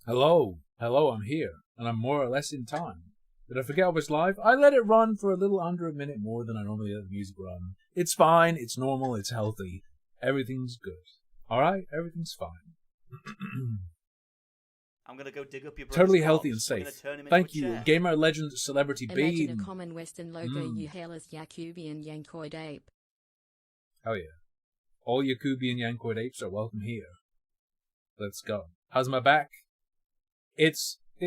Hello, I'm here, and I'm more or less in time. Did I forget I was live? I let it run for a little under a minute more than I normally let the music run. It's fine, it's normal, it's healthy. Everything's good. Alright? Everything's fine. I'm gonna go dig up your brother's Totally corpse. healthy and We're safe. gonna turn him into Thank a you, chair. gamer legend celebrity Imagine Bean. a common Western logo, you hairless Yakubian Yankoid ape. Oh yeah. All Yakubian Yankoid apes are welcome here. Let's go. How's my back? It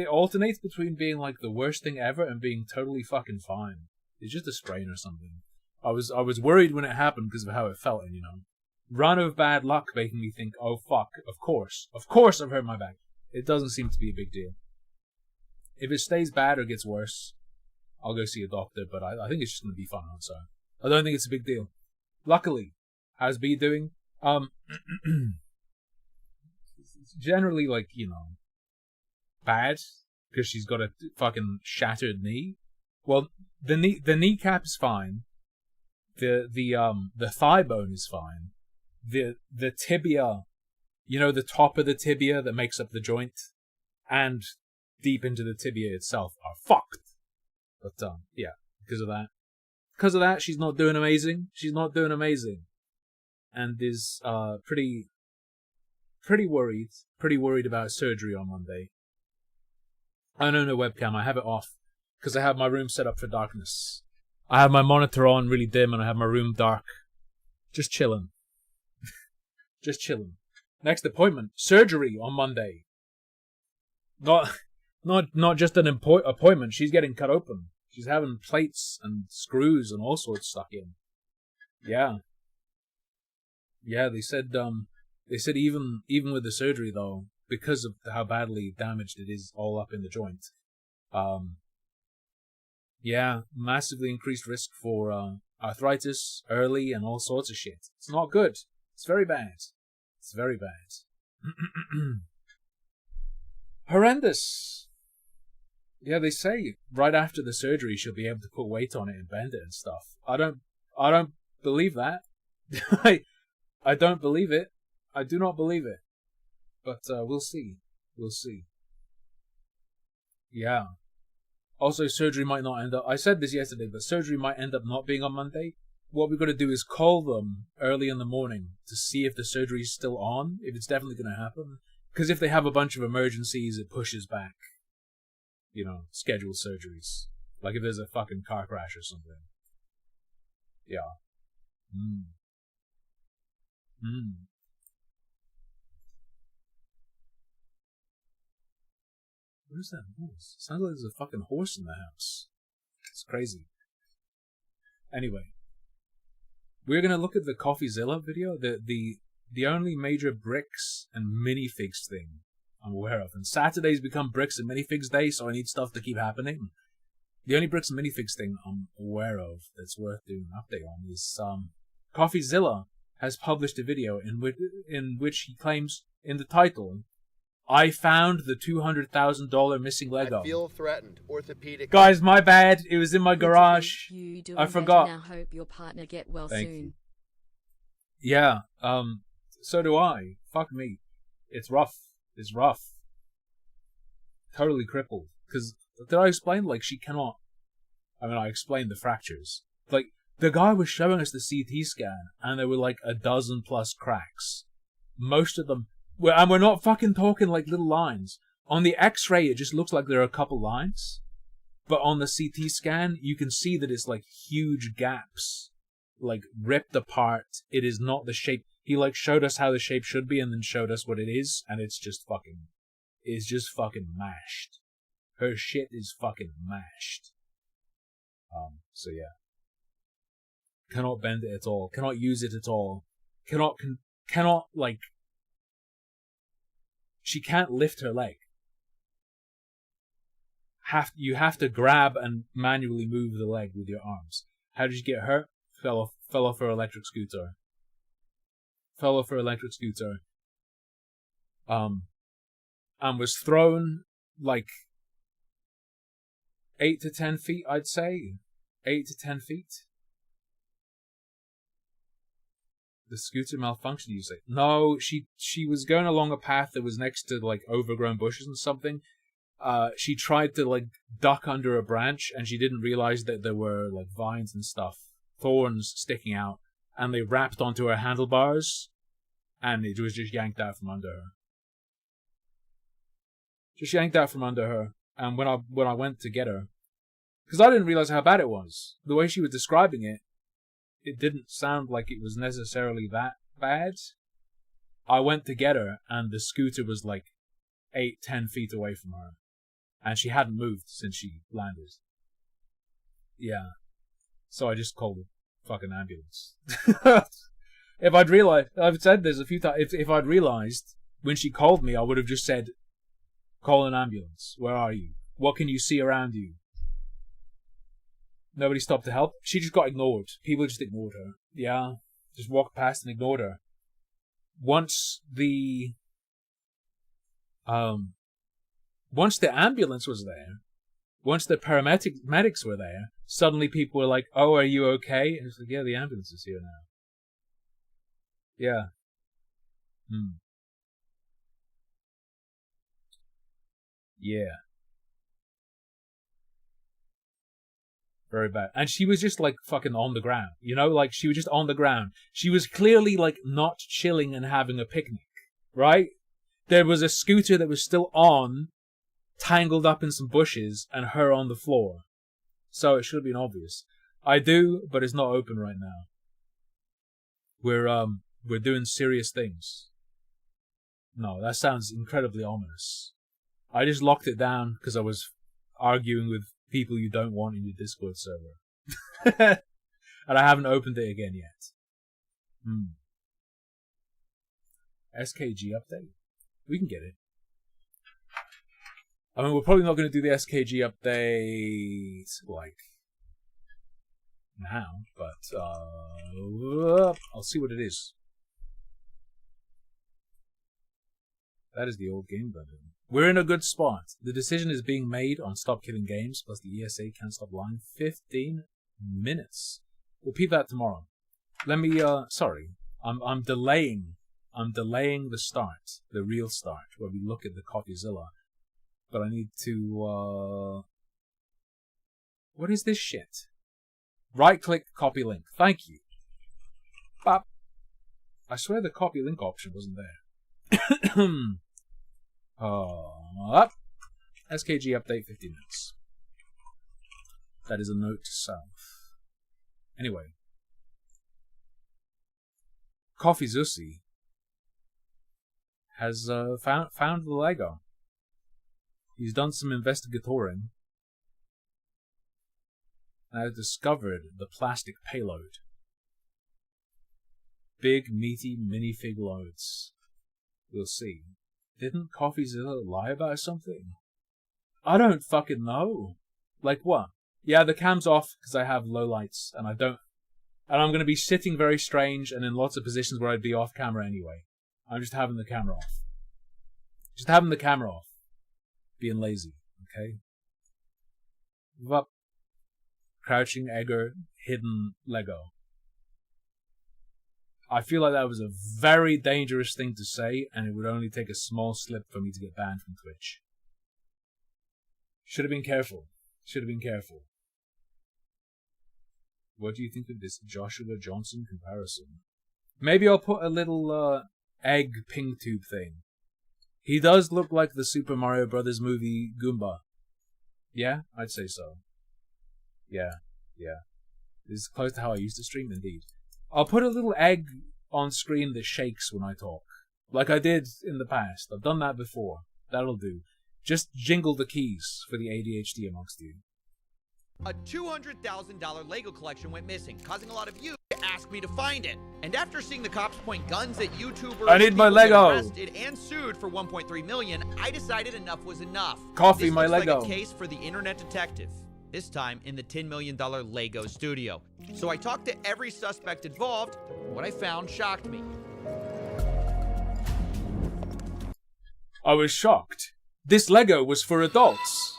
alternates between being like the worst thing ever and being totally fucking fine. It's just a sprain or something. I was worried when it happened because of how it felt, and run of bad luck making me think, oh fuck, of course I've hurt my back. It doesn't seem to be a big deal. If it stays bad or gets worse, I'll go see a doctor, but I think it's just gonna be fun, so I don't think it's a big deal. Luckily, how's B doing? Generally, bad, because she's got a fucking shattered knee. Well, the kneecap is fine. The thigh bone is fine. The tibia, the top of the tibia that makes up the joint, and deep into the tibia itself are fucked. But yeah, because of that, she's not doing amazing. And is pretty worried about surgery on Monday. I don't know webcam. I have it off because I have my room set up for darkness. I have my monitor on really dim and I have my room dark. Just chilling. Next appointment, surgery on Monday. Not just an appointment. She's getting cut open. She's having plates and screws and all sorts stuck in. Yeah. They said even with the surgery though, because of how badly damaged it is all up in the joint, massively increased risk for arthritis early and all sorts of shit. It's not good. It's very bad. Horrendous. Yeah, they say right after the surgery she'll be able to put weight on it and bend it and stuff. I don't believe that. I don't believe it. I do not believe it. But we'll see. Yeah. Also, surgery might not end up... I said this yesterday, but surgery might end up not being on Monday. What we've got to do is call them early in the morning to see if the surgery is still on, if it's definitely going to happen. Because if they have a bunch of emergencies, it pushes back, scheduled surgeries. Like if there's a fucking car crash or something. Yeah. What is that noise? Sounds like there's a fucking horse in the house. It's crazy. Anyway, we're gonna look at the Coffeezilla video, the only major bricks and minifigs thing I'm aware of. And Saturday's become bricks and minifigs day, so I need stuff to keep happening. The only bricks and minifigs thing I'm aware of that's worth doing an update on is Coffeezilla has published a video in which he claims in the title, I found the $200,000 missing Lego. I feel threatened. Orthopedic. Guys, my bad. It was in my garage. I forgot. Now hope your partner get well Thank soon. you. Yeah. So do I. Fuck me. It's rough. Totally crippled. Because did I explain? She cannot. I explained the fractures. The guy was showing us the CT scan, and there were a dozen plus cracks. Most of them. And we're not fucking talking little lines. On the X-ray, it just looks like there are a couple lines. But on the CT scan, you can see that it's huge gaps. Ripped apart. It is not the shape. He showed us how the shape should be and then showed us what it is. And it's just fucking mashed. Her shit is fucking mashed. So yeah. Cannot bend it at all. Cannot use it at all. Cannot she can't lift her leg. You have to grab and manually move the leg with your arms. How did she get hurt? Fell off her electric scooter. And was thrown 8 to 10 feet, I'd say. 8 to 10 feet. The scooter malfunctioned, you say? No, she was going along a path that was next to, like, overgrown bushes and something. She tried to, like, duck under a branch, and she didn't realize that there were, like, vines and stuff, thorns sticking out, and they wrapped onto her handlebars, and it was just yanked out from under her. Just yanked out from under her, and when I went to get her, because I didn't realize how bad it was. The way she was describing it, it didn't sound like it was necessarily that bad. I went to get her, and the scooter was like 8-10 feet away from her. And she hadn't moved since she landed. Yeah. So I just called a fucking ambulance. If I'd realized, I've said this a few times, if I'd realized when she called me, I would have just said, call an ambulance. Where are you? What can you see around you? Nobody stopped to help. She just got ignored. People just ignored her. Yeah. Just walked past and ignored her. Once the ambulance was there, once the medics were there, suddenly people were like, oh, are you okay? And it's like, yeah, the ambulance is here now. Yeah. Yeah. Very bad. And she was just like fucking on the ground, you know, like she was just on the ground. She was clearly like not chilling and having a picnic, right? There was a scooter that was still on, tangled up in some bushes, and her on the floor. So it should have been obvious. I do, but it's not open right now. We're doing serious things. No, that sounds incredibly ominous. I just locked it down because I was arguing with people you don't want in your Discord server. And I haven't opened it again yet. SKG update? We can get it. I mean, we're probably not going to do the SKG update, like, now, but, I'll see what it is. That is the old game button. We're in a good spot. The decision is being made on Stop Killing Games, plus the ESA Can't Stop Lying. 15 minutes. We'll peep that tomorrow. Let me, sorry. I'm delaying the start, the real start, where we look at the Coffeezilla. But I need to, what is this shit? Right-click, copy link. Thank you. Bop. I swear the copy link option wasn't there. SKG update 15 minutes. That is a note to self. Anyway. Coffeezilla has found the Lego. He's done some investigatoring and has discovered the plastic payload. Big, meaty minifig loads. We'll see. Didn't Coffeezilla lie about something? I don't fucking know. Like what? Yeah, the cam's off because I have low lights and I don't. And I'm going to be sitting very strange and in lots of positions where I'd be off camera anyway. I'm just having the camera off. Just having the camera off. Being lazy, okay? Vup. Crouching Egger, hidden Lego. I feel like that was a very dangerous thing to say, and it would only take a small slip for me to get banned from Twitch. Should have been careful. Should have been careful. What do you think of this Joshua Johnson comparison? Maybe I'll put a little egg ping tube thing. He does look like the Super Mario Brothers movie Goomba. Yeah, I'd say so. Yeah. This is close to how I used to stream, indeed. I'll put a little egg on screen that shakes when I talk. Like I did in the past. I've done that before. That'll do. Just jingle the keys for the ADHD amongst you. A $200,000 Lego collection went missing, causing a lot of you to ask me to find it. And after seeing the cops point guns at YouTubers, I need my Lego. Arrested and sued for $1.3 million, I decided enough was enough. Coffee, this my looks Lego. Like a case for the internet detective. This time in the $10 million Lego studio. So I talked to every suspect involved, and what I found shocked me. I was shocked. This Lego was for adults.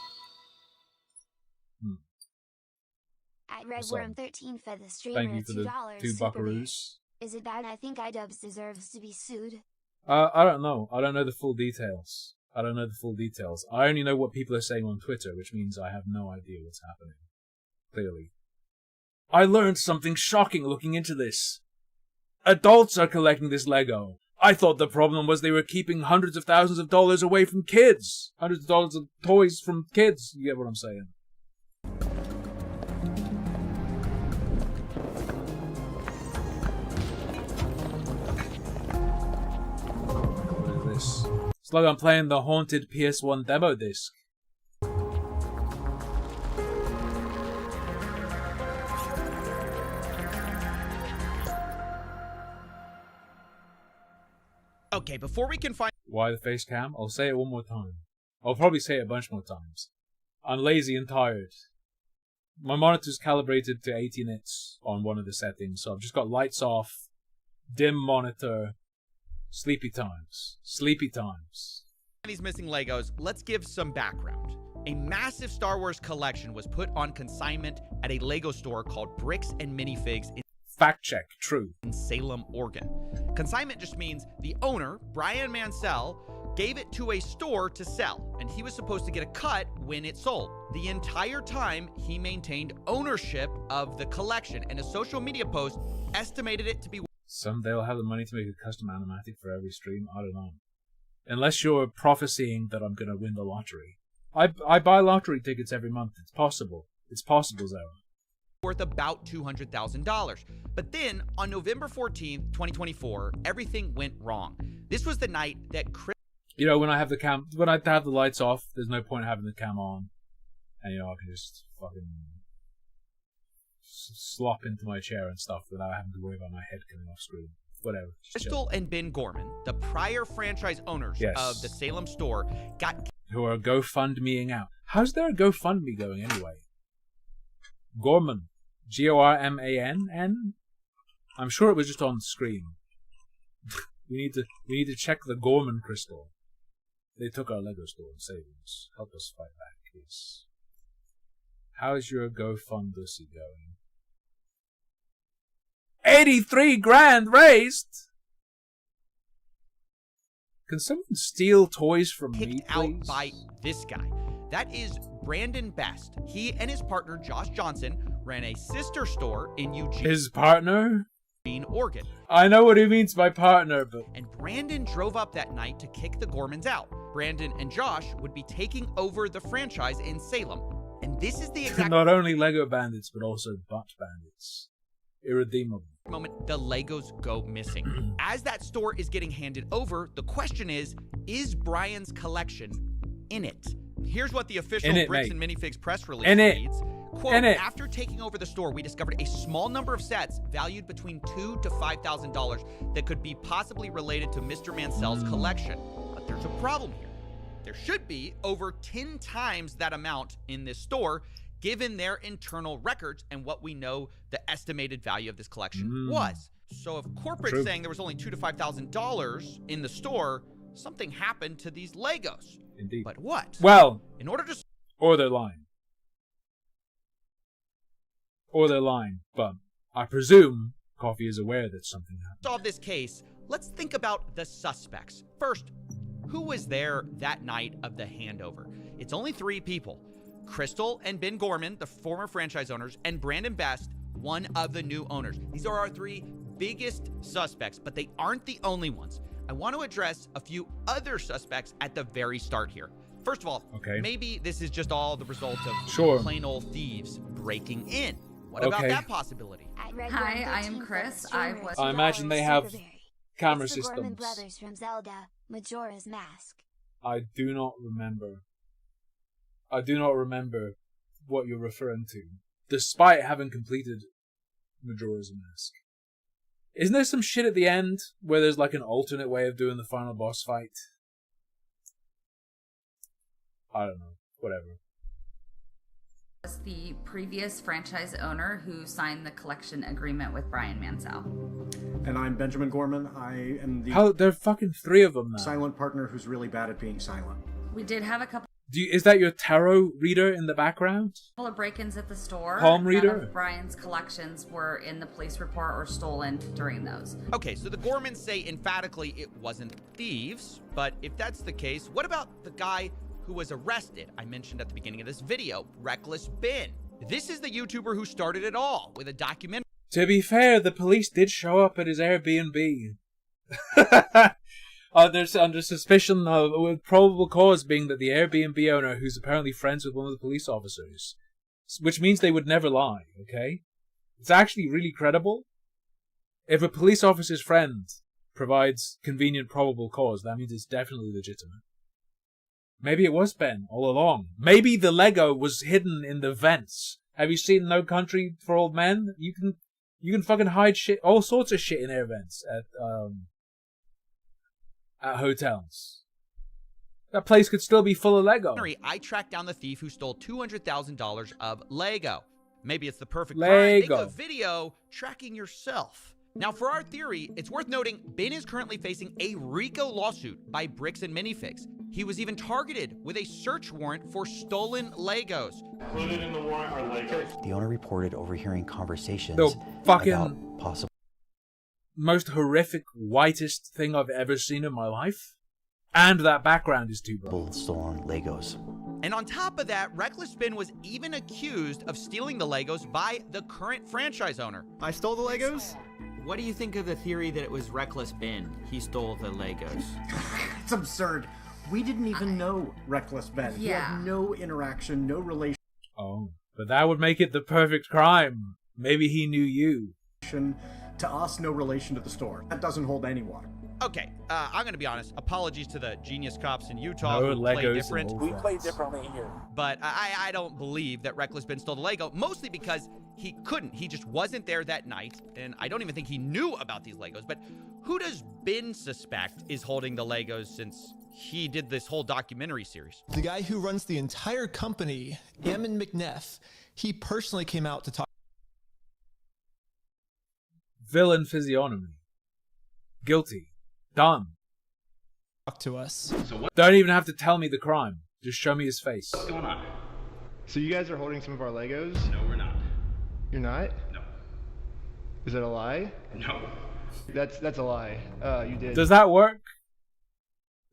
At Redworm13 for the streamer Thank you for the $2 2 Super buckaroos. Is it bad? I think iDubbbz deserves to be sued. I don't know. I don't know the full details. I only know what people are saying on Twitter, which means I have no idea what's happening. Clearly. I learned something shocking looking into this. Adults are collecting this Lego. I thought the problem was they were keeping hundreds of thousands of dollars away from kids. Hundreds of dollars of toys from kids. You get what I'm saying? What is this? It's like I'm playing the haunted PS1 demo disc. Okay, before we can find... Why the face cam? I'll say it one more time. I'll probably say it a bunch more times. I'm lazy and tired. My monitor's calibrated to 80 nits on one of the settings, so I've just got lights off, dim monitor, sleepy times. these missing Legos, let's give some background. A massive Star Wars collection was put on consignment at a Lego store called Bricks and Minifigs Fact check, true. in Salem, Oregon. Consignment just means the owner, Brian Mansell, gave it to a store to sell, and he was supposed to get a cut when it sold. The entire time, he maintained ownership of the collection, and a social media post estimated it to be... Someday I'll have the money to make a custom animatic for every stream. I don't know. Unless you're prophesying that I'm going to win the lottery. I buy lottery tickets every month. It's possible. It's possible, Zara. Worth about $200,000. But then, on November 14th, 2024, everything went wrong. This was the night that Chris... You know, when I have the lights off, there's no point having the cam on. And, you know, I can just fucking slop into my chair and stuff without having to worry about my head coming off screen. Whatever. Crystal and Ben Gorman, the prior franchise owners of the Salem store, got... Who are GoFundMeing out. How's there a GoFundMe going anyway? Gorman. Gorman? I'm sure it was just on screen. we need to check the Gorman crystal. They took our Lego store and savings. Help us fight back, please. How's your GoFundMe going? 83 grand raised! Can someone steal toys from me, please? Out by this guy. That is Brandon Best. He and his partner, Josh Johnson, ran a sister store in Eugene, His partner? Oregon. I know what he means by partner, but... And Brandon drove up that night to kick the Gormans out. Brandon and Josh would be taking over the franchise in Salem. And this is the exact... Not only Lego bandits, but also butt bandits. Irredeemable. Moment the Legos go missing. As that store is getting handed over, the question is Brian's collection in it? Here's what the official Bricks and Minifigs press release reads. Quote, after taking over the store, we discovered a small number of sets valued between $2,000 to $5,000 that could be possibly related to Mr. Mansell's collection. But there's a problem here. There should be over 10 times that amount in this store, given their internal records and what we know the estimated value of this collection was. So if corporate's saying there was only $2,000 to $5,000 in the store, something happened to these Legos. Indeed. But what? Well, in order to... Or they're lying. But I presume Coffee is aware that something happened. Solve this case, let's think about the suspects. First, who was there that night of the handover? It's only 3 people. Crystal and Ben Gorman, the former franchise owners, and Brandon Best, one of the new owners. These are our 3 biggest suspects, but they aren't the only ones. I want to address a few other suspects at the very start here. First of all, maybe this is just all the result of plain old thieves breaking in. What about that possibility? Hi, I am Chris. I imagine they have camera it's the systems. Gorman brothers from Zelda, Majora's Mask. I do not remember what you're referring to, despite having completed Majora's Mask. Isn't there some shit at the end where there's like an alternate way of doing the final boss fight? I don't know. Whatever. Was the previous franchise owner who signed the collection agreement with Brian Mansell. And I'm Benjamin Gorman. I am the... There are fucking 3 of them now. Silent partner who's really bad at being silent. We did have a couple... Is that your tarot reader in the background? Full of break-ins at the store. Palm reader? None of Brian's collections were in the police report or stolen during those. Okay, so the Gormans say emphatically it wasn't thieves, but if that's the case, what about the guy who was arrested? I mentioned at the beginning of this video, Reckless Ben. This is the YouTuber who started it all with a documentary. To be fair, the police did show up at his Airbnb. There's under suspicion of, with probable cause being that the Airbnb owner, who's apparently friends with one of the police officers, which means they would never lie, okay? It's actually really credible. If a police officer's friend provides convenient probable cause, that means it's definitely legitimate. Maybe it was Ben all along. Maybe the Lego was hidden in the vents. Have you seen No Country for Old Men? You can fucking hide shit, all sorts of shit in air vents at hotels. That place could still be full of Lego. I tracked down the thief who stole $200,000 of Lego. Maybe it's the perfect Lego. crime. Make a video tracking yourself. Now, for our theory, it's worth noting Ben is currently facing a RICO lawsuit by Bricks and Minifigs. He was even targeted with a search warrant for stolen Legos. Included in the warrant are Legos. The owner reported overhearing conversations The fucking about possible most horrific, whitest thing I've ever seen in my life. And that background is too bright. stolen Legos. And on top of that, Reckless Ben was even accused of stealing the Legos by the current franchise owner. I stole the Legos? What do you think of the theory that it was Reckless Ben? He stole the Legos. It's absurd. We didn't even know Reckless Ben. Yeah. He had no interaction, no relation Oh, but that would make it the perfect crime. Maybe he knew you. to us, no relation to the store. That doesn't hold any water. Okay, I'm going to be honest. Apologies to the genius cops in Utah No who play Legos different. and We play differently here. But I don't believe that Reckless Ben stole the Lego, mostly because he couldn't. He just wasn't there that night, and I don't even think he knew about these Legos. But who does Ben suspect is holding the Legos since he did this whole documentary series? The guy who runs the entire company, Ammon McNeff, he personally came out to talk. Villain physiognomy. Guilty. Done. To us. Don't even have to tell me the crime. Just show me his face. What's going on? So you guys are holding some of our Legos? No, we're not. You're not? No. Is that a lie? No. That's a lie. You did. Does that work?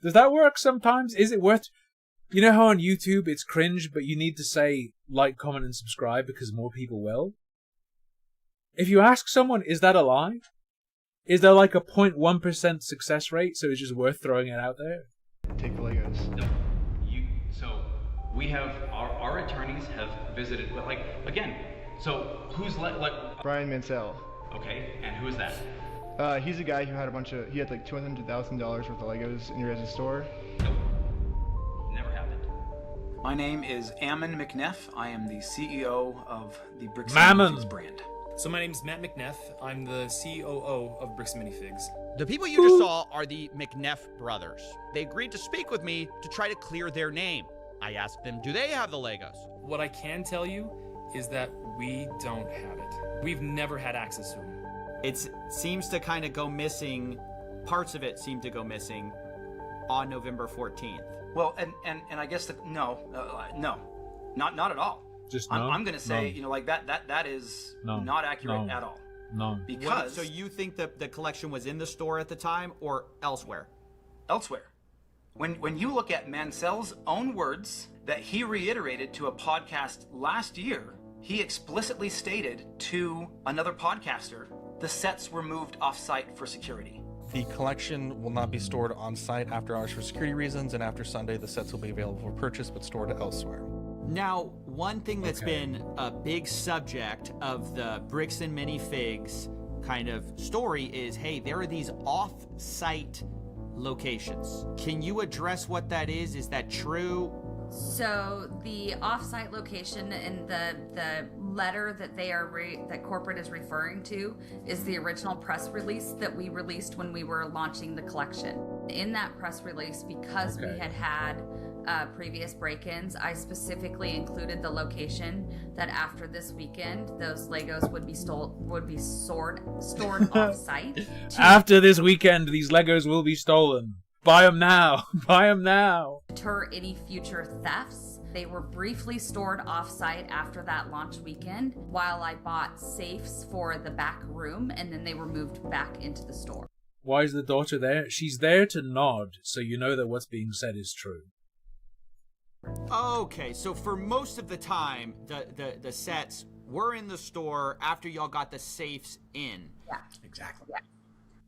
Does that work sometimes? Is it worth... You know how on YouTube it's cringe, but you need to say like, comment, and subscribe because more people will? If you ask someone, is that a lie? Is there like a 0.1% success rate, so it's just worth throwing it out there? Take the Legos. No. So we have our attorneys have visited, but like again, so who's like Brian Mansell. Okay, and who is that? He's a guy who had he had like $200,000 worth of Legos in your guys' store. Nope. Never happened. My name is Ammon McNeff. I am the CEO of the Bricks Mammon. Minifigs brand. So my name's Matt McNeff. I'm the COO of Bricks Minifigs. The people you just saw are the McNeff brothers. They agreed to speak with me to try to clear their name. I asked them, do they have the Legos? What I can tell you is that we don't have it. We've never had access to them. It seems to kind of go missing. Parts of it seem to go missing on November 14th. Well, and I guess no, not at all. Just no? I'm going to say, No. you know, like that is not accurate at all. No. Because So you think that the collection was in the store at the time or elsewhere? elsewhere. When you look at Mansell's own words that he reiterated to a podcast last year, he explicitly stated to another podcaster, the sets were moved off-site for security. The collection will not be stored on site after hours for security reasons, and after Sunday, the sets will be available for purchase but stored elsewhere. Now, one thing that's been a big subject of the Bricks and Minifigs kind of story is, hey, there are these off-site locations. Can you address what that is? Is that true? So the off-site location in the letter that that corporate is referring to is the original press release that we released when we were launching the collection. In that press release, because we had previous break-ins, I specifically included the location that after this weekend, those Legos would be stored off-site. After this weekend, these Legos will be stolen. Buy them now. Buy them now. Deter any future thefts. They were briefly stored off-site after that launch weekend while I bought safes for the back room, and then they were moved back into the store. Why is the daughter there? She's there to nod, so you know that what's being said is true. Okay, so for most of the time, the sets were in the store after y'all got the safes in. Yeah. Exactly. Yeah.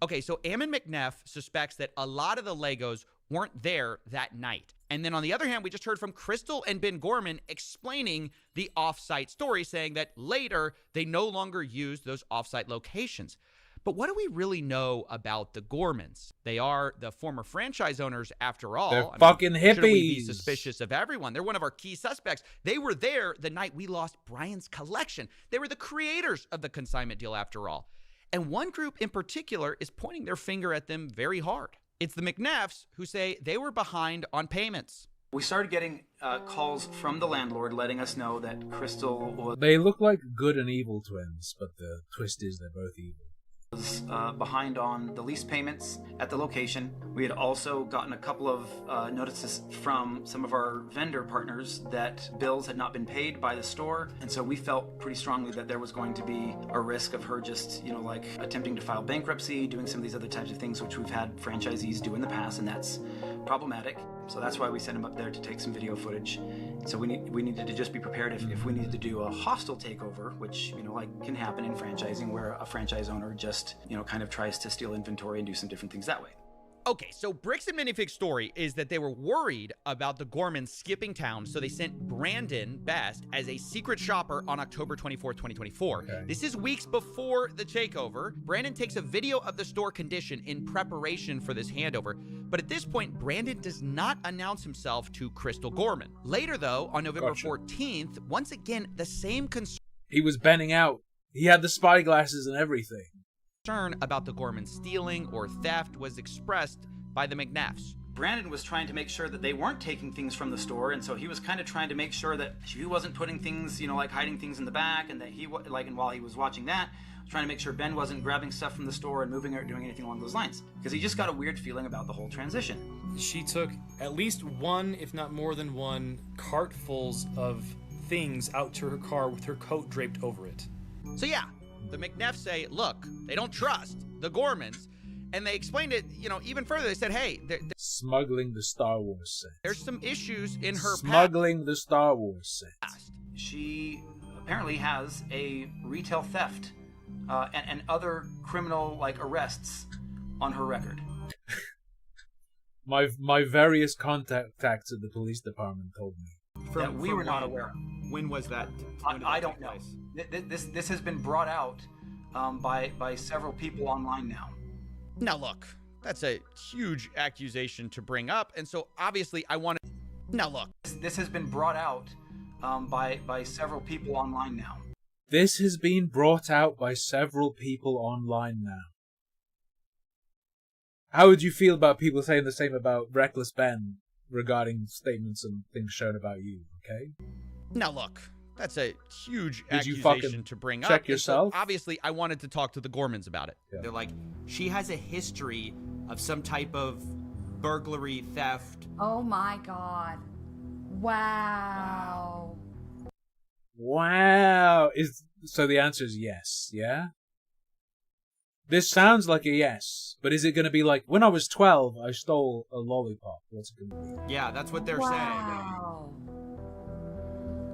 Okay, so Ammon McNeff suspects that a lot of the Legos weren't there that night. And then on the other hand, we just heard from Crystal and Ben Gorman explaining the off-site story, saying that later they no longer used those off-site locations. But what do we really know about the Gormans? They are the former franchise owners after all. They're fucking hippies. Shouldn't we be suspicious of everyone? They're one of our key suspects. They were there the night we lost Brian's collection. They were the creators of the consignment deal after all. And one group in particular is pointing their finger at them very hard. It's the McNeffs who say they were behind on payments. We started getting calls from the landlord letting us know that Crystal was... They look like good and evil twins, but the twist is they're both evil. Was behind on the lease payments at the location. We had also gotten a couple of notices from some of our vendor partners that bills had not been paid by the store, and so we felt pretty strongly that there was going to be a risk of her just, like attempting to file bankruptcy, doing some of these other types of things which we've had franchisees do in the past, and that's problematic. So that's why we sent him up there to take some video footage. So we needed to just be prepared if we needed to do a hostile takeover, which can happen in franchising, where a franchise owner just kind of tries to steal inventory and do some different things that way. Okay, so Bricks and Minifig's story is that they were worried about the Gormans skipping town, so they sent Brandon Best as a secret shopper on October 24th, 2024. Okay. This is weeks before the takeover. Brandon takes a video of the store condition in preparation for this handover, but at this point, Brandon does not announce himself to Crystal Gorman. Later, though, on November 14th, once again, the same concern... He was bending out. He had the spy glasses and everything. Concern about the Gorman stealing or theft was expressed by the McNeffs. Brandon was trying to make sure that they weren't taking things from the store, and so he was kind of trying to make sure that he wasn't putting things, like hiding things in the back, and that and while he was watching that, trying to make sure Ben wasn't grabbing stuff from the store and moving it or doing anything along those lines, because he just got a weird feeling about the whole transition. She took at least one, if not more than one, cartfuls of things out to her car with her coat draped over it. So yeah, the McNeffs say, look, they don't trust the Gormans, and they explained it, even further. They said, hey, they're smuggling the Star Wars set. There's some issues in her smuggling the Star Wars set. She apparently has a retail theft and other criminal arrests on her record. My various contacts at the police department told me that we were not aware of. When was that? I don't know. This has been brought out by several people online now. Now look, that's a huge accusation to bring up, and so obviously I want to... Now look. This has been brought out by several people online now. This has been brought out by several people online now. How would you feel about people saying the same about Reckless Ben regarding statements and things shown about you, okay? Now look, that's a huge Did you accusation to bring up. Check yourself? So obviously, I wanted to talk to the Gormans about it. Yeah. They're like, she has a history of some type of burglary, theft. Oh my god. Wow. Wow. So the answer is yes, yeah? This sounds like a yes, but is it going to be like, when I was 12, I stole a lollipop? What's it going to be? Yeah, that's what they're saying.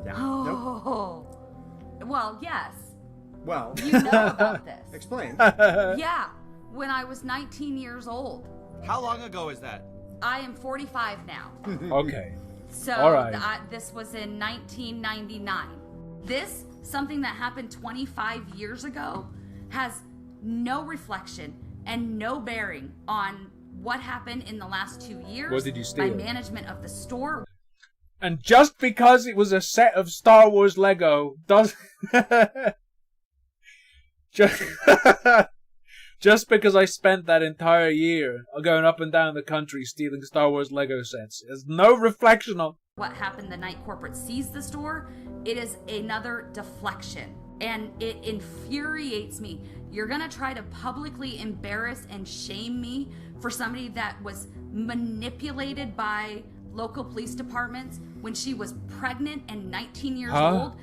Yeah. Oh. Nope. Well, yes. Well. You know about this. Explain. Yeah, when I was 19 years old. How long ago is that? I am 45 now. Okay. So all right. This was in 1999. This, something that happened 25 years ago, has no reflection and no bearing on what happened in the last 2 years. What did you steal? By management of the store. And just because it was a set of Star Wars Lego does just because I spent that entire year going up and down the country stealing Star Wars Lego sets, there's no reflection on what happened the night corporate seized the store. It is another deflection. And it infuriates me. You're gonna try to publicly embarrass and shame me for somebody that was manipulated by local police departments when she was pregnant and 19 years old.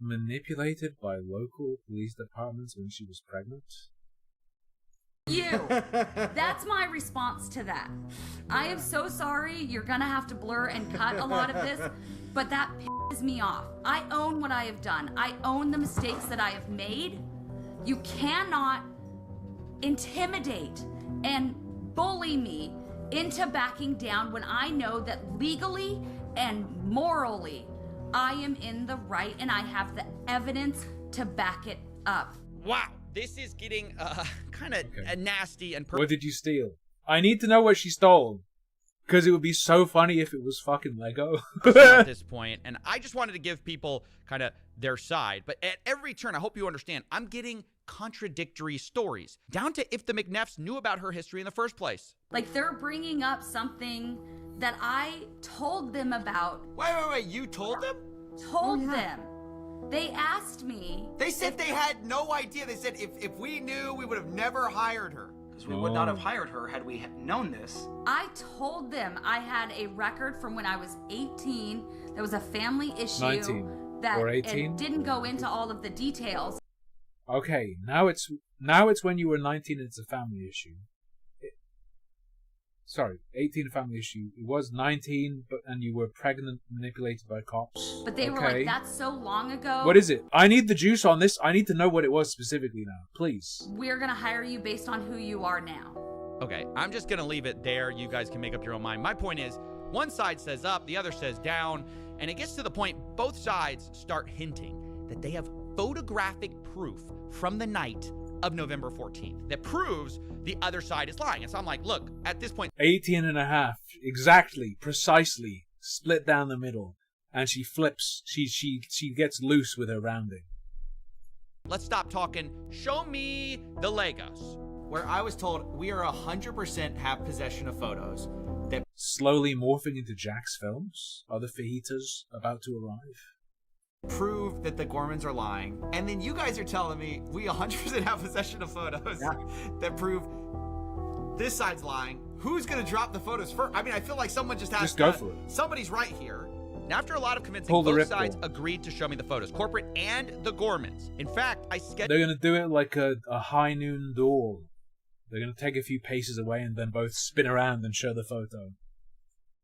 Manipulated by local police departments when she was pregnant? You. That's my response to that. I am so sorry. You're gonna have to blur and cut a lot of this, but that pisses me off. I own what I have done. I own the mistakes that I have made. You cannot intimidate and bully me into backing down when I know that legally and morally I am in the right and I have the evidence to back it up. Wow, this is getting kind of nasty and What did you steal? I need to know what she stole. Because it would be so funny if it was fucking Lego. At this point, and I just wanted to give people kind of their side. But at every turn, I hope you understand, I'm getting contradictory stories. Down to if the McNeffs knew about her history in the first place. Like, they're bringing up something that I told them about. Wait, you told them? Told them. They asked me. They said they had no idea. They said if we knew, we would have never hired her. Because we would not have hired her had we known this. I told them I had a record from when I was 18. There was a family issue 19 that or 18? It didn't go into all of the details. Okay, now it's when you were 19 and it's a family issue. 18 a family issue. It was 19, and you were pregnant, manipulated by cops. But they were like, that's so long ago. What is it? I need the juice on this. I need to know what it was specifically now, please. We're gonna hire you based on who you are now. Okay, I'm just gonna leave it there. You guys can make up your own mind. My point is, one side says up, the other says down, and it gets to the point both sides start hinting that they have photographic proof from the night of November 14th that proves the other side is lying. And so I'm like, look, at this point, 18 and a half, exactly, precisely, split down the middle, and she flips, she gets loose with her rounding. Let's stop talking. Show me the Legos. Where I was told we are 100% have possession of photos that slowly morphing into Jack's films. Are the fajitas about to arrive? Prove that the Gormans are lying, and then you guys are telling me we 100% have possession of photos that prove this side's lying. Who's gonna drop the photos first? I mean, I feel like someone just has to go for it. Somebody's right here. And after a lot of convincing, both sides agreed to show me the photos, corporate and the Gormans. In fact, they're gonna do it like a high noon duel. They're gonna take a few paces away and then both spin around and show the photo.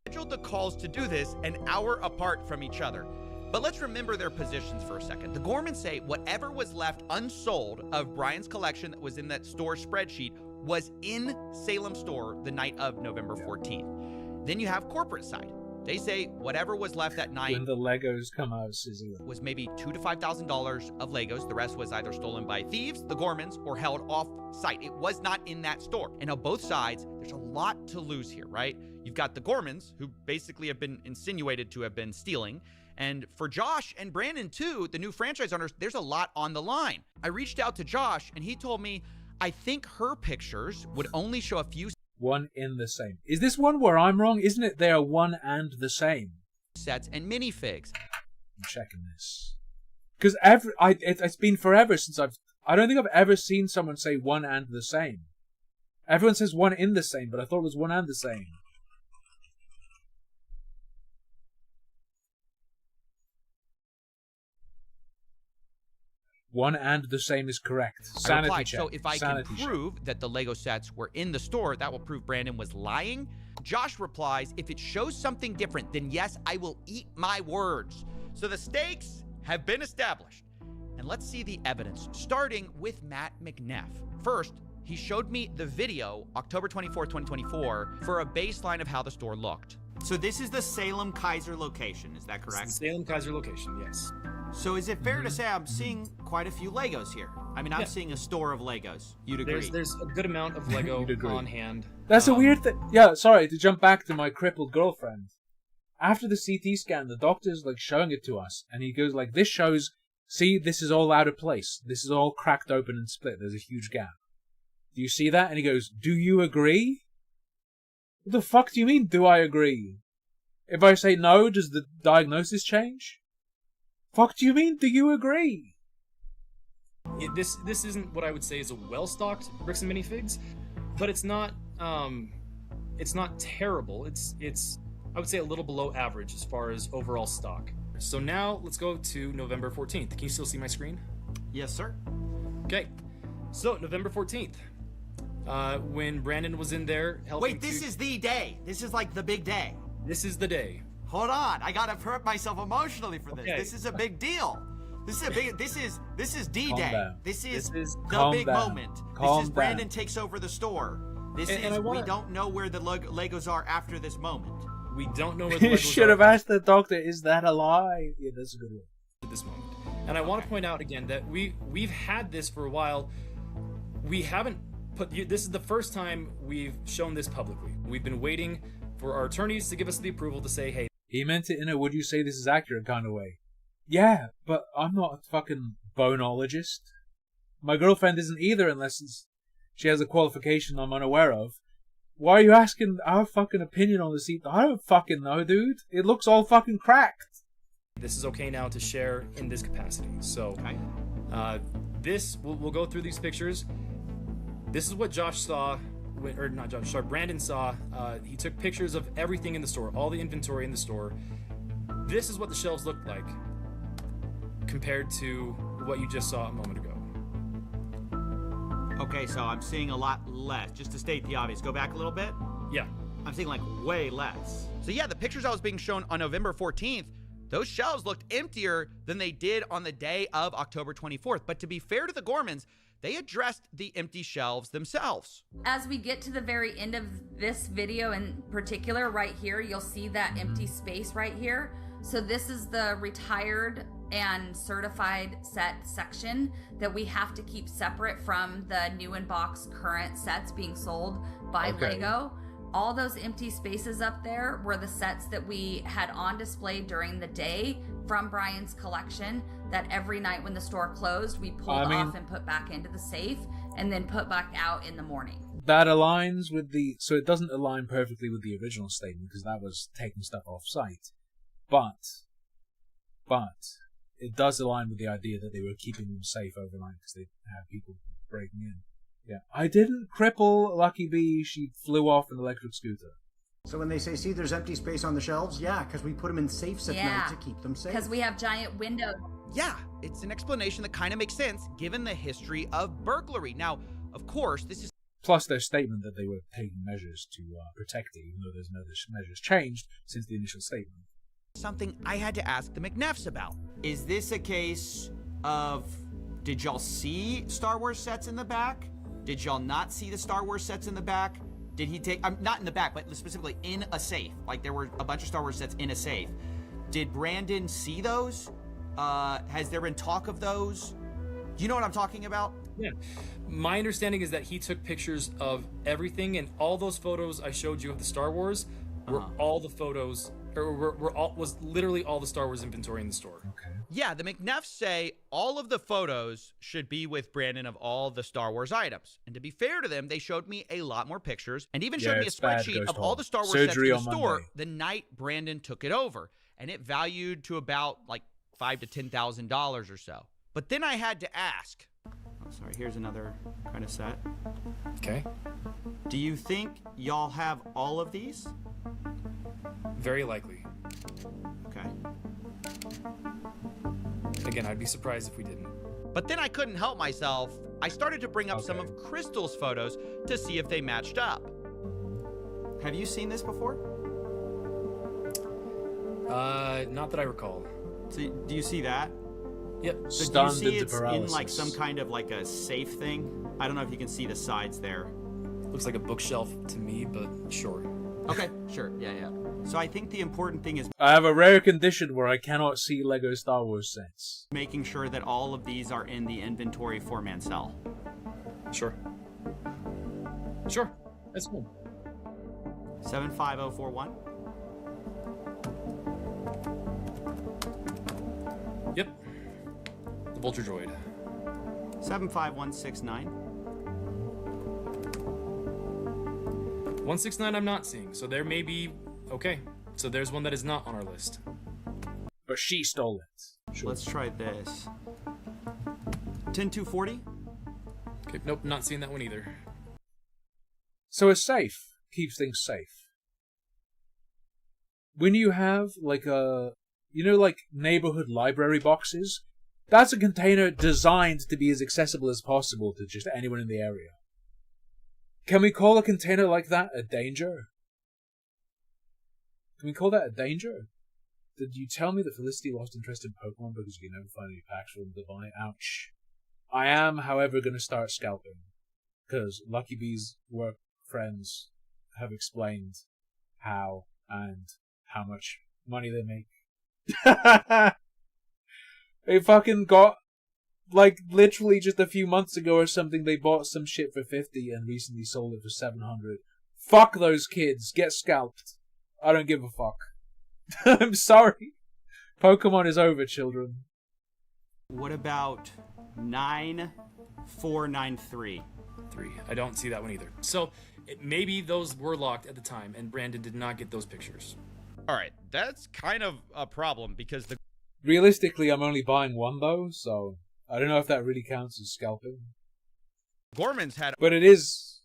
Scheduled the calls to do this an hour apart from each other. But let's remember their positions for a second. The Gormans say whatever was left unsold of Brian's collection that was in that store spreadsheet was in Salem store the night of November 14th. Then you have corporate side. They say whatever was left that night when the Legos come out, was maybe $2,000 to $5,000 of Legos. The rest was either stolen by thieves, the Gormans, or held off site. It was not in that store. And on both sides, there's a lot to lose here, right? You've got the Gormans, who basically have been insinuated to have been stealing. And for Josh and Brandon, too, the new franchise owners, there's a lot on the line. I reached out to Josh, and he told me, I think her pictures would only show a few... One in the same. Is this one where I'm wrong? Isn't it they are one and the same? Sets and minifigs. I'm checking this. Because it's been forever since I don't think I've ever seen someone say one and the same. Everyone says one in the same, but I thought it was one and the same. One and the same is correct. Sanity check. So if I can prove that the Lego sets were in the store, that will prove Brandon was lying. Josh replies, if it shows something different, then yes, I will eat my words. So the stakes have been established. And let's see the evidence, starting with Matt McNeff. First, he showed me the video, October 24th, 2024, for a baseline of how the store looked. So this is the Salem Kaiser location, is that correct? Salem Kaiser location, yes. So is it fair to say I'm seeing quite a few Legos here? I mean, I'm seeing a store of Legos. You'd agree? There's a good amount of Lego on hand. That's a weird thing. Yeah, sorry, to jump back to my crippled girlfriend. After the CT scan, the doctor's like showing it to us, and he goes like, this shows, see, this is all out of place. This is all cracked open and split. There's a huge gap. Do you see that? And he goes, do you agree? What the fuck do you mean, do I agree? If I say no, does the diagnosis change? Fuck do you mean? Do you agree? This isn't what I would say is a well-stocked Bricks and Minifigs, but it's not terrible. It's I would say a little below average as far as overall stock. So now let's go to November 14th. Can you still see my screen? Yes, sir. Okay. So November 14th, when Brandon was in there helping. Wait, this is the day. This is like the big day. This is the day. Hold on, I gotta prep myself emotionally for this. Okay. This is a big deal. This is a big. This is D-Day. This is the big moment. This is Brandon takes over the store. This is we don't know where the Legos are after this moment. We don't know where the Legos are. You should have asked the doctor, is that a lie? Yeah, that's a good one. At this moment. And I want to point out again that we've had this for a while. We haven't this is the first time we've shown this publicly. We've been waiting for our attorneys to give us the approval to say, hey. He meant it in a would you say this is accurate kind of way. Yeah, but I'm not a fucking bonologist. My girlfriend isn't either unless she has a qualification I'm unaware of. Why are you asking our fucking opinion on the seat? I don't fucking know, dude. It looks all fucking cracked. This is okay now to share in this capacity. So, we'll go through these pictures. This is what Josh saw, or not Josh, sorry, Brandon saw. He took pictures of everything in the store, all the inventory in the store. This is what the shelves looked like compared to what you just saw a moment ago. Okay, so I'm seeing a lot less. Just to state the obvious, go back a little bit. Yeah. I'm seeing like way less. So yeah, the pictures I was being shown on November 14th, those shelves looked emptier than they did on the day of October 24th. But to be fair to the Gormans, they addressed the empty shelves themselves. As we get to the very end of this video in particular, right here, you'll see that empty space right here. So this is the retired and certified set section that we have to keep separate from the new in box current sets being sold by Lego. All those empty spaces up there were the sets that we had on display during the day from Brian's collection that every night when the store closed, we pulled off and put back into the safe and then put back out in the morning. That aligns with so it doesn't align perfectly with the original statement because that was taking stuff off site. But it does align with the idea that they were keeping them safe overnight because they had people breaking in. Yeah. I didn't cripple Lucky Bee. She flew off an electric scooter. So when they say, see, there's empty space on the shelves, yeah, because we put them in safes at night to keep them safe. Because we have giant windows. Yeah, it's an explanation that kind of makes sense given the history of burglary. Now, of course, this is... Plus their statement that they were taking measures to protect it, even though there's no measures changed since the initial statement. Something I had to ask the McNeffs about. Is this a case of, did y'all see Star Wars sets in the back? Did y'all not see the Star Wars sets in the back? Did he take, not in the back, but specifically in a safe? Like there were a bunch of Star Wars sets in a safe. Did Brandon see those? Has there been talk of those? Do you know what I'm talking about? Yeah. My understanding is that he took pictures of everything, and all those photos I showed you of the Star Wars were all the photos, or was literally all the Star Wars inventory in the store. Okay. Yeah, the McNeffs say all of the photos should be with Brandon of all the Star Wars items. And to be fair to them, they showed me a lot more pictures and even showed me a spreadsheet of all the Star Wars sets in the store the night Brandon took it over. And it valued to about like $5,000 to $10,000 or so. But then I had to ask. Oh, sorry, here's another kind of set. Okay. Do you think y'all have all of these? Very likely. Okay. Again, I'd be surprised if we didn't. But then I couldn't help myself. I started to bring up some of Crystal's photos to see if they matched up. Have you seen this before? Not that I recall. So, do you see that? Yep. So do you see it's in like some kind of like a safe thing? I don't know if you can see the sides there. Looks like a bookshelf to me, but sure. Okay, sure. Yeah. So I think the important thing is... I have a rare condition where I cannot see Lego Star Wars sets. Making sure that all of these are in the inventory for Mansell. Sure. Sure. That's cool. 75041. Yep. The Vulture Droid. 75169. 169 I'm not seeing, so there may be... Okay. So there's one that is not on our list. But she stole it. Sure. Let's try this. 10240? Okay, nope, not seeing that one either. So a safe keeps things safe. When you have, like, like neighborhood library boxes, that's a container designed to be as accessible as possible to just anyone in the area. Can we call a container like that a danger? Can we call that a danger? Did you tell me that Felicity lost interest in Pokemon because you can never find any packs for them to buy? Ouch. I am, however, going to start scalping. Because Lucky Bee's work friends have explained how and how much money they make. They fucking got, like, literally just a few months ago or something, they bought some shit for 50 and recently sold it for 700. Fuck those kids. Get scalped. I don't give a fuck. I'm sorry. Pokemon is over, children. What about 9493? I don't see that one either. So maybe those were locked at the time and Brandon did not get those pictures. All right, that's kind of a problem because the... Realistically, I'm only buying one though, so I don't know if that really counts as scalping. Gorman's had... But it is,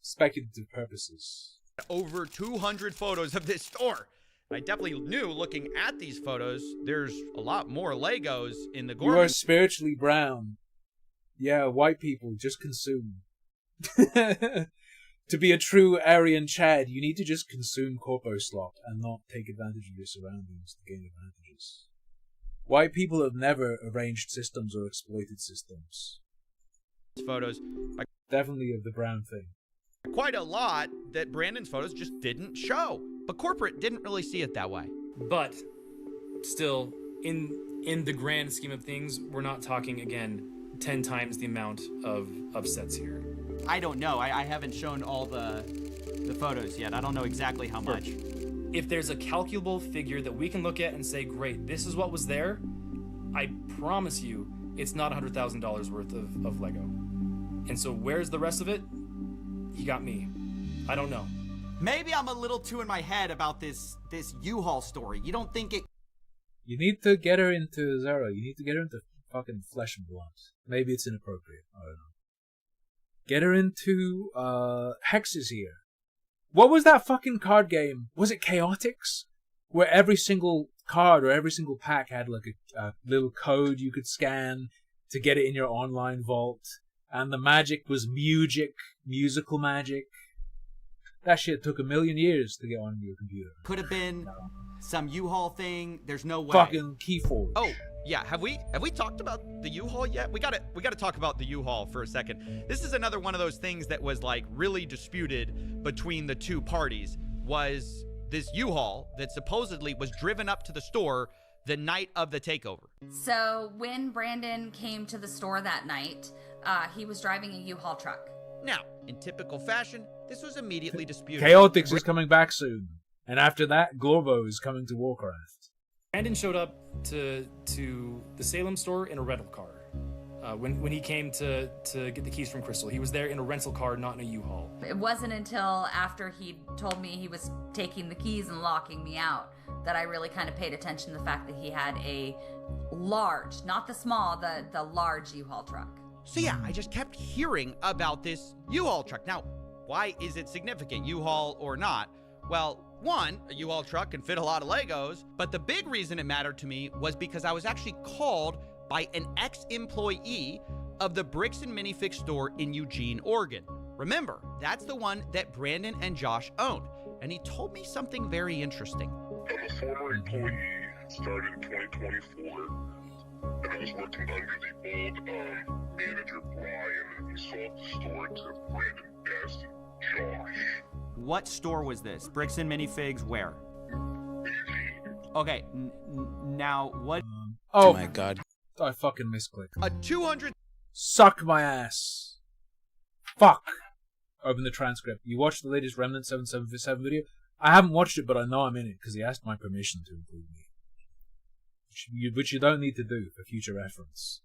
speculative purposes. Over 200 photos of this store. I definitely knew, looking at these photos, there's a lot more Legos in the Gorman. You are spiritually brown. Yeah, white people, just consume. To be a true Aryan Chad, you need to just consume corpo slop and not take advantage of your surroundings to gain advantages. White people have never arranged systems or exploited systems. Photos. Definitely of the brown thing. Quite a lot that Brandon's photos just didn't show. But corporate didn't really see it that way. But still, in the grand scheme of things, we're not talking, again, 10 times the amount of sets here. I don't know. I haven't shown all the photos yet. I don't know exactly how much. If there's a calculable figure that we can look at and say, great, this is what was there, I promise you it's not $100,000 worth of Lego. And so where's the rest of it? You got me. I don't know. Maybe I'm a little too in my head about this U-Haul story. You don't think it... You need to get her into Zero. You need to get her into fucking Flesh and Blood. Maybe it's inappropriate. I don't know. Get her into Hexes here. What was that fucking card game? Was it Chaotix? Where every single card or every single pack had like a little code you could scan to get it in your online vault. And the magic was musical magic. That shit took 1,000,000 years to get on your computer. Could have been some U-Haul thing. There's no way. Fucking Keyforge. Oh, yeah. Have we talked about the U-Haul yet? We gotta talk about the U-Haul for a second. This is another one of those things that was like really disputed between the two parties. Was this U-Haul that supposedly was driven up to the store the night of the takeover? So when Brandon came to the store that night, he was driving a U-Haul truck. Now, in typical fashion, this was immediately disputed. Chaotix is coming back soon. And after that, Glorbo is coming to Warcraft. Brandon showed up to the Salem store in a rental car. When he came to get the keys from Crystal, he was there in a rental car, not in a U-Haul. It wasn't until after he told me he was taking the keys and locking me out that I really kind of paid attention to the fact that he had a large, not the small, the large U-Haul truck. So yeah, I just kept hearing about this U-Haul truck. Now, why is it significant, U-Haul or not? Well, one, a U-Haul truck can fit a lot of Legos, but the big reason it mattered to me was because I was actually called by an ex-employee of the Bricks and Minifix store in Eugene, Oregon. Remember, that's the one that Brandon and Josh owned, and he told me something very interesting. I'm a former employee, started in 2024, and I was working under the old manager Brian, and he sold the store to Brandon Best and Josh. What store was this? Bricks and Minifigs where? Okay, now what? Oh my god. I fucking misclicked. A 200... Suck my ass. Fuck. Open the transcript. You watched the latest Remnant 7757 video? I haven't watched it, but I know I'm in it, because he asked my permission to include me. Which you don't need to do for future reference.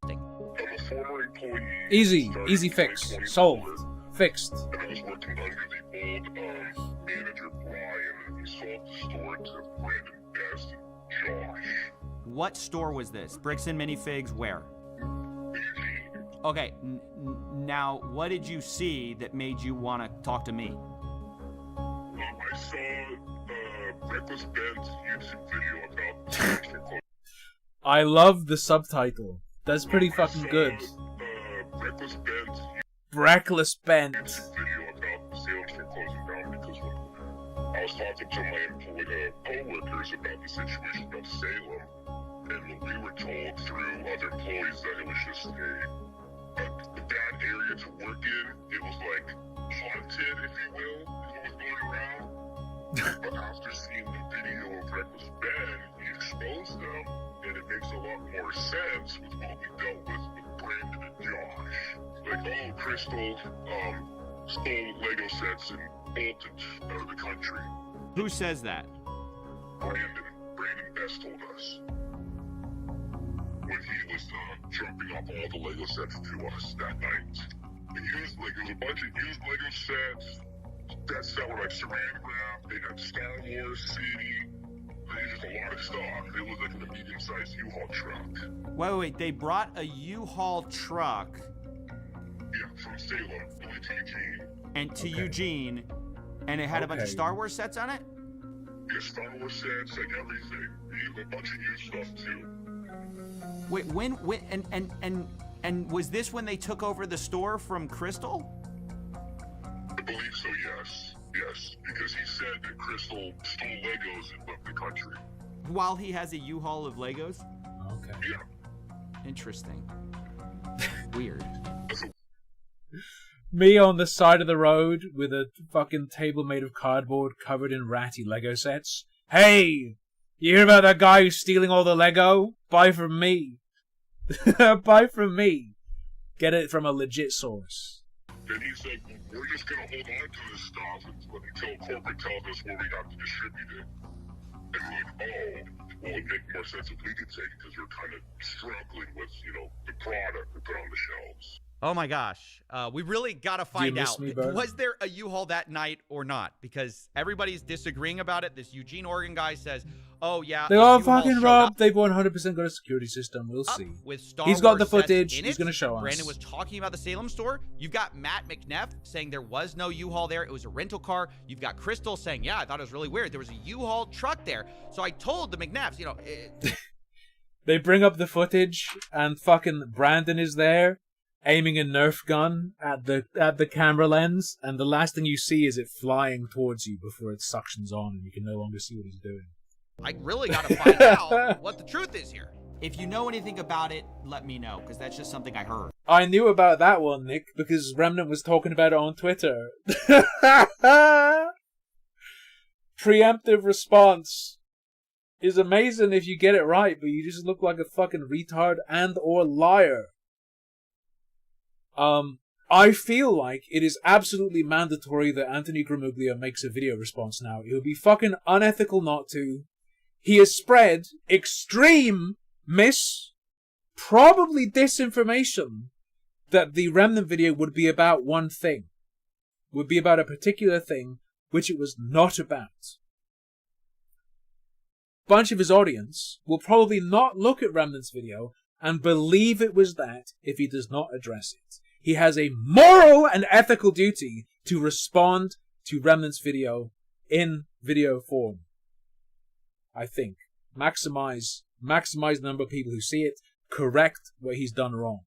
I'm a former employee. Easy fix. Solved. Fixed. And I was working under the old manager Brian, and he sold the store to Brandon Best and Josh. What store was this? Bricks and Minifigs where? Eugene. Okay, now what did you see that made you want to talk to me? I saw Reckless Ben's YouTube video about sales for clothes. I love the subtitle. That's pretty fucking good. Reckless Ben's Reckless Bent. YouTube video about sales for closing down because when I was talking to my co-workers about the situation about Salem, and we were told through other employees that it was just a bad area to work in. It was like haunted, if you will, is what was going around. But after seeing the video of Reckless Ben, we exposed them, and it makes a lot more sense with what we dealt with Brandon and Josh. Like, oh, Crystal stole Lego sets and bolted out of the country. Who says that? Brandon Best told us. When he was dropping off all the Lego sets to us that night. There was a bunch of used Lego sets, sets that were like saran wrap, they had Star Wars City, there's just a lot of stuff. It was like in a medium-sized U-Haul truck. Wait, they brought a U-Haul truck. Yeah, from Salem to Eugene. And to Eugene, and it had a bunch of Star Wars sets on it? Yeah, Star Wars sets, like everything. A bunch of used stuff too. Wait, when and was this when they took over the store from Crystal? I believe so, yes. Yes, because he said that Crystal stole Legos and left the country. While he has a U-Haul of Legos? Okay. Yeah. Interesting. Weird. Me on the side of the road with a fucking table made of cardboard covered in ratty Lego sets. Hey! You hear about that guy who's stealing all the Lego? Buy from me. Buy from me. Get it from a legit source. And he said, we're just going to hold on to this stuff until corporate tells us where we have to distribute it. And we're like, oh, well, it'd make more sense if we could take it because we're kind of struggling with, the product we put on the shelves. Oh my gosh. We really got to find out. Me, was there a U-Haul that night or not? Because everybody's disagreeing about it. This Eugene, Oregon guy says, oh yeah. They all fucking robbed. They've 100% got a security system. We'll see. With Star He's got the Wars footage. in He's going to show us. Brandon was talking about the Salem store. You've got Matt McNeff saying there was no U-Haul there. It was a rental car. You've got Crystal saying, yeah, I thought it was really weird. There was a U-Haul truck there. So I told the McNeffs, They bring up the footage and fucking Brandon is there, aiming a Nerf gun at the camera lens, and the last thing you see is it flying towards you before it suctions on and you can no longer see what he's doing. I really got to find out what the truth is here. If you know anything about it, let me know, because that's just something I heard. I knew about that one, Nick, because Remnant was talking about it on Twitter. Preemptive response is amazing if you get it right, but you just look like a fucking retard and or liar. I feel like it is absolutely mandatory that Anthony Gramuglia makes a video response now. It would be fucking unethical not to. He has spread extreme probably disinformation that the Remnant video would be about one thing. Would be about a particular thing, which it was not about. Bunch of his audience will probably not look at Remnant's video and believe it was that if he does not address it. He has a moral and ethical duty to respond to Remnant's video in video form. I think. Maximize the number of people who see it. Correct what he's done wrong.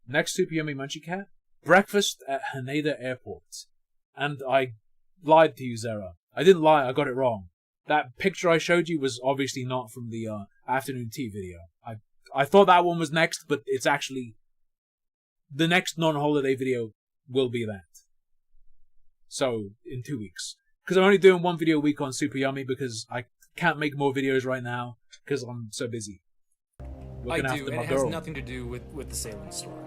Next Super Yummy Munchie Cat. Breakfast at Haneda Airport. And I lied to you, Zara. I didn't lie, I got it wrong. That picture I showed you was obviously not from the afternoon tea video. I thought that one was next, but it's actually... The next non-holiday video will be that. So, in 2 weeks. Because I'm only doing one video a week on Super Yummy because I can't make more videos right now because I'm so busy. I do, and it has nothing to do with the Salem store.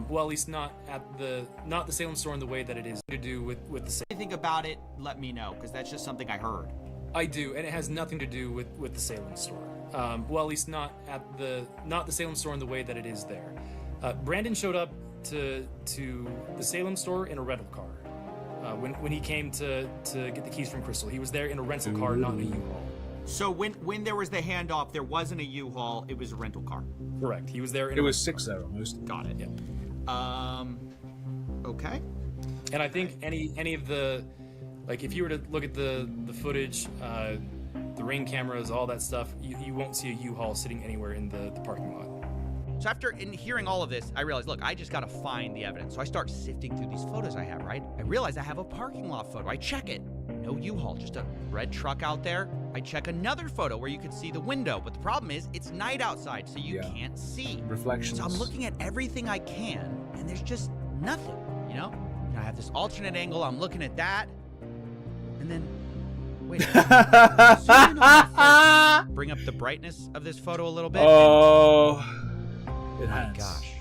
Well, at least not the Salem store in the way that it is to do with the Salem. Anything about it, let me know, because that's just something I heard. I do, and it has nothing to do with the Salem store. Well, at least not the Salem store in the way that it is there. Brandon showed up to the Salem store in a rental car. When he came to get the keys from Crystal, he was there in a rental car, not in a U-Haul. So when there was the handoff, there wasn't a U-Haul, it was a rental car. Correct. He was there in It was 6 there almost. Got it. Yeah. Okay. And I think any of the, like, if you were to look at the footage, the ring cameras, all that stuff, you won't see a U-Haul sitting anywhere in the parking lot. So after hearing all of this, I realized, look, I just got to find the evidence. So I start sifting through these photos I have, right? I realize I have a parking lot photo. I check it. No U-Haul, just a red truck out there. I check another photo where you could see the window, but the problem is it's night outside, so you can't see. Reflections. So I'm looking at everything I can, and there's just nothing, you know? And I have this alternate angle. I'm looking at that, and then, wait a minute. Zoom in on that photo. Bring up the brightness of this photo a little bit. Oh. Oh my gosh.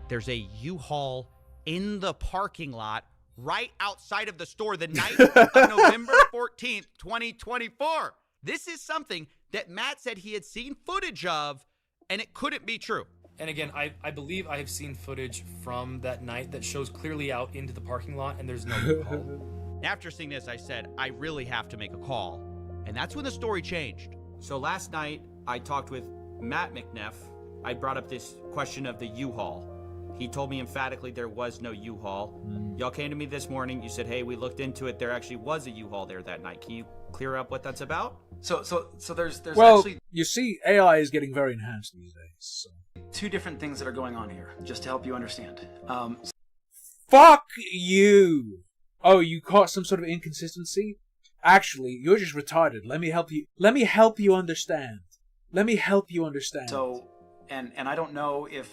There's a U-Haul in the parking lot right outside of the store the night of November 14th, 2024. This is something that Matt said he had seen footage of, and it couldn't be true. And again, I believe I have seen footage from that night that shows clearly out into the parking lot, and there's no U-Haul. After seeing this, I said, I really have to make a call. And that's when the story changed. So last night, I talked with Matt McNeff. I brought up this question of the U-Haul. He told me emphatically there was no U-Haul. Y'all came to me this morning. You said, hey, we looked into it. There actually was a U-Haul there that night. Can you clear up what that's about? So there's well, actually... you see, AI is getting very enhanced these days. So. Two different things that are going on here, just to help you understand. Fuck you! Oh, you caught some sort of inconsistency? Actually, you're just retarded. Let me help you. Let me help you understand. Let me help you understand. So, and I don't know if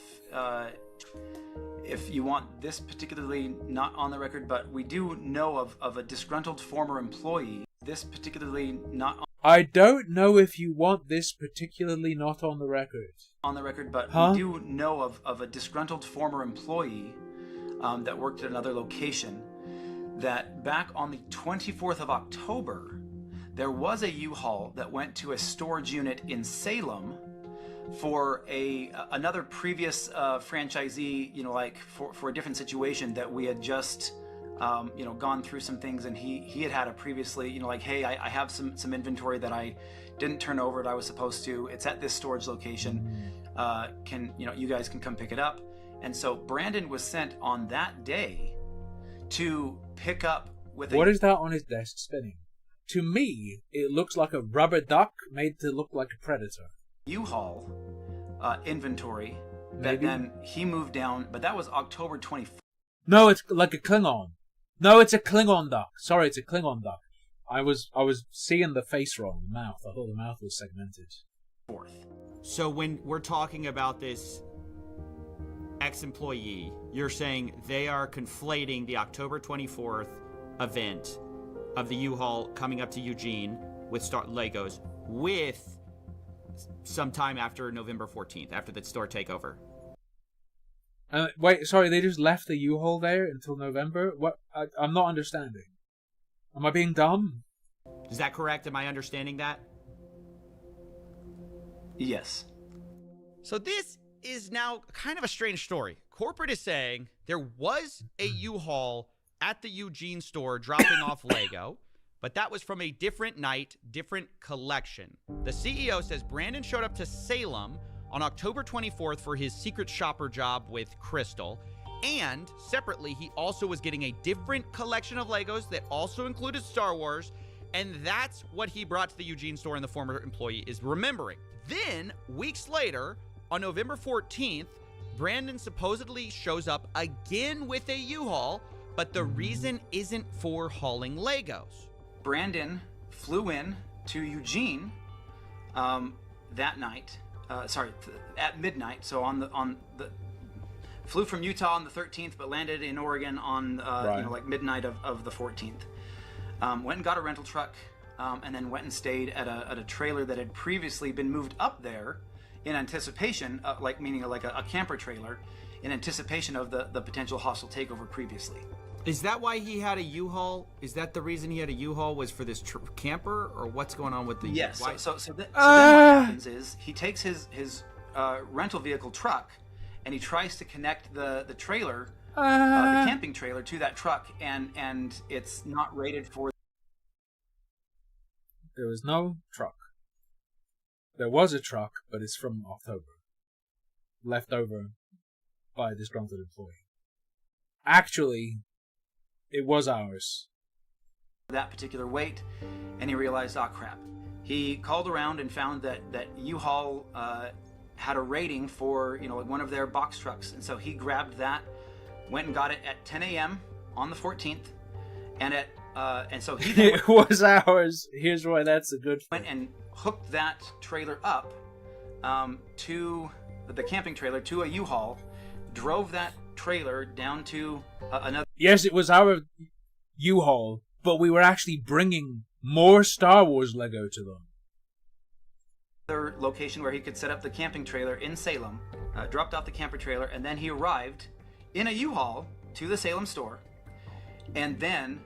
you want this particularly not on the record, but we do know of a disgruntled former employee. This particularly not on I don't know if you want this particularly not on the record. On the record, but we do know of a disgruntled former employee that worked at another location that back on the 24th of October, there was a U-Haul that went to a storage unit in Salem for another previous franchisee, you know, like for a different situation that we had just you know, gone through some things, and he had a previously, you know, like, hey, I have some inventory that I didn't turn over that I was supposed to. It's at this storage location. You guys can come pick it up. And so Brandon was sent on that day to pick up with What is that on his desk spinning? To me, it looks like a rubber duck made to look like a predator. U-Haul inventory that then he moved down, but that was October 24th. No, it's like a Klingon. No, it's a Klingon duck. Sorry, it's a Klingon duck. I was seeing the face wrong, the mouth. I thought the mouth was segmented. So when we're talking about this ex-employee, you're saying they are conflating the October 24th event of the U-Haul coming up to Eugene with Legos with some time after November 14th, after the store takeover. Wait, sorry, they just left the U-Haul there until November? What? I'm not understanding. Am I being dumb? Is that correct? Am I understanding that? Yes. So this is now kind of a strange story. Corporate is saying there was a U-Haul at the Eugene store dropping off Lego, but that was from a different night, different collection. The CEO says Brandon showed up to Salem on October 24th for his secret shopper job with Crystal, and separately, he also was getting a different collection of Legos that also included Star Wars, and that's what he brought to the Eugene store and the former employee is remembering. Then, weeks later, on November 14th, Brandon supposedly shows up again with a U-Haul, but the reason isn't for hauling Legos. Brandon flew in to Eugene that night. At midnight. So flew from Utah on the 13th, but landed in Oregon on like midnight of the 14th. Went and got a rental truck, and then went and stayed at a trailer that had previously been moved up there in anticipation, meaning like a camper trailer, in anticipation of the potential hostile takeover previously. Is that why he had a U-Haul? Is that the reason he had a U-Haul was for this camper, or what's going on with the? Yes. So then what happens is he takes his rental vehicle truck, and he tries to connect the trailer the camping trailer to that truck, and it's not rated for. There was no truck. There was a truck, but it's from October. Left over by a disgruntled employee. Actually, it was ours. That particular weight, and he realized, oh crap. He called around and found that U-Haul had a rating for, one of their box trucks, and so he grabbed that, went and got it at 10 a.m. on the 14th, and so he it was ours. Here's why that's a good went and hooked that trailer up to the camping trailer to a U-Haul, drove that trailer down to another. Yes, it was our U-Haul, but we were actually bringing more Star Wars Lego to them. Another location where he could set up the camping trailer in Salem, dropped off the camper trailer, and then he arrived in a U-Haul to the Salem store, and then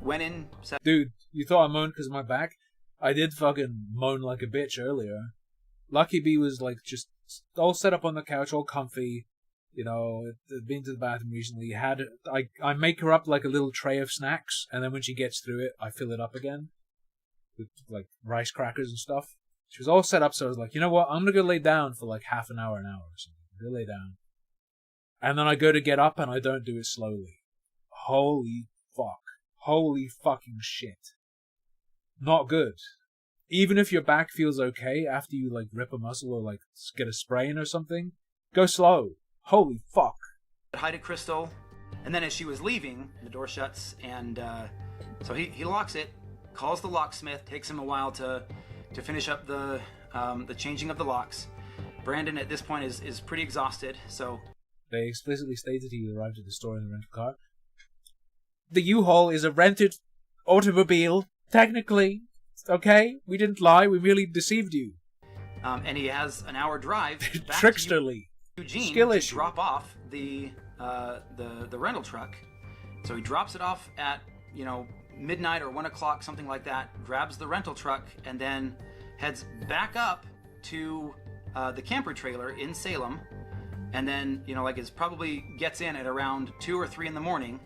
went in. Dude, you thought I moaned because of my back? I did fucking moan like a bitch earlier. Lucky B was like just all set up on the couch, all comfy. Been to the bathroom recently. I make her up like a little tray of snacks, and then when she gets through it, I fill it up again with like rice crackers and stuff. She was all set up, so I was like, you know what? I'm gonna go lay down for like half an hour or something. Go lay down, and then I go to get up, and I don't do it slowly. Holy fuck! Holy fucking shit! Not good. Even if your back feels okay after you like rip a muscle or like get a sprain or something, go slow. Holy fuck. Hi to Crystal, and then as she was leaving, the door shuts, and so he locks it, calls the locksmith, takes him a while to finish up the changing of the locks. Brandon at this point is pretty exhausted, so. They explicitly stated he arrived at the store in a rental car. The U-Haul is a rented automobile, technically. Okay? We didn't lie, we really deceived you. And he has an hour drive back Tricksterly. to Eugene Skill to issue. drop off the rental truck. So he drops it off at midnight or 1 o'clock, something like that. Grabs the rental truck and then heads back up to the camper trailer in Salem, and then probably gets in at around 2 or 3 in the morning.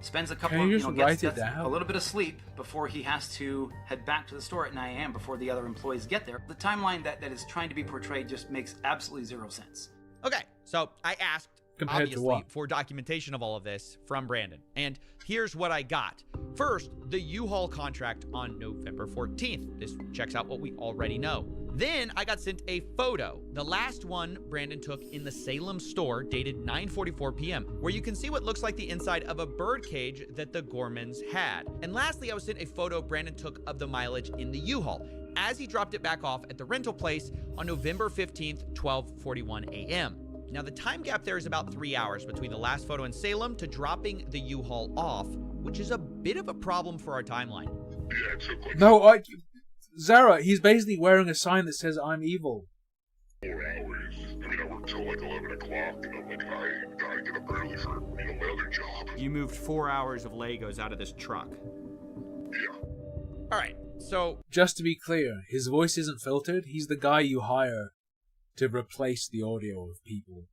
Spends a couple gets a little bit of sleep before he has to head back to the store at 9 a.m. before the other employees get there. The timeline that is trying to be portrayed just makes absolutely zero sense. Okay, so I asked, Compared to obviously, what? for documentation of all of this from Brandon. And here's what I got. First, the U-Haul contract on November 14th. This checks out what we already know. Then I got sent a photo, the last one Brandon took in the Salem store, dated 9:44 p.m., where you can see what looks like the inside of a bird cage that the Gormans had. And lastly, I was sent a photo Brandon took of the mileage in the U-Haul as he dropped it back off at the rental place on November 15th, 12:41 a.m. Now, the time gap there is about 3 hours between the last photo in Salem to dropping the U-Haul off, which is a bit of a problem for our timeline. Yeah, it took like No, Zara, he's basically wearing a sign that says, I'm evil. 4 hours. I mean, I work till like 11 o'clock, and I'm like, I gotta get up early for, my other job. You moved 4 hours of Legos out of this truck. Yeah. All right, so Just to be clear, his voice isn't filtered. He's the guy you hire to replace the audio of people,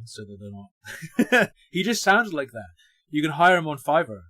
so that they're not. He just sounds like that. You can hire him on Fiverr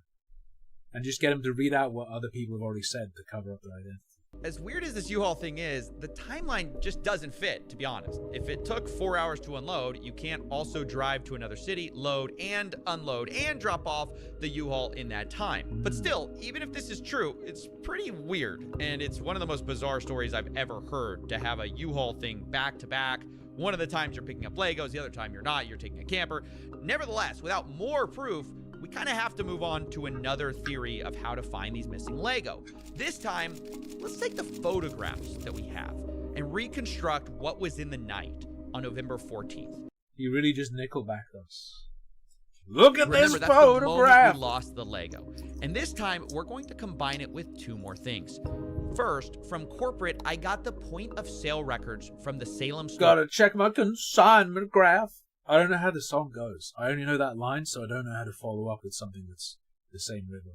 and just get him to read out what other people have already said to cover up their identity. as weird as this U-Haul thing is, the timeline just doesn't fit, to be honest. If it took 4 hours to unload, you can't also drive to another city, load and unload and drop off the U-Haul in that time. But still, even if this is true, it's pretty weird, and it's one of the most bizarre stories I've ever heard, to have a U-Haul thing back to back. One of the times you're picking up Legos, the other time you're not, you're taking a camper. Nevertheless, without more proof, we kind of have to move on to another theory of how to find these missing Lego. This time, let's take the photographs that we have and reconstruct what was in the night on November 14th. You really just Nickelbacked us. Look at Remember, this that's the moment photograph! we lost the Lego. And this time, we're going to combine it with two more things. First, from corporate, I got the point of sale records from the Salem store. Gotta check my consignment graph. I don't know how the song goes. I only know that line, so I don't know how to follow up with something that's the same rhythm.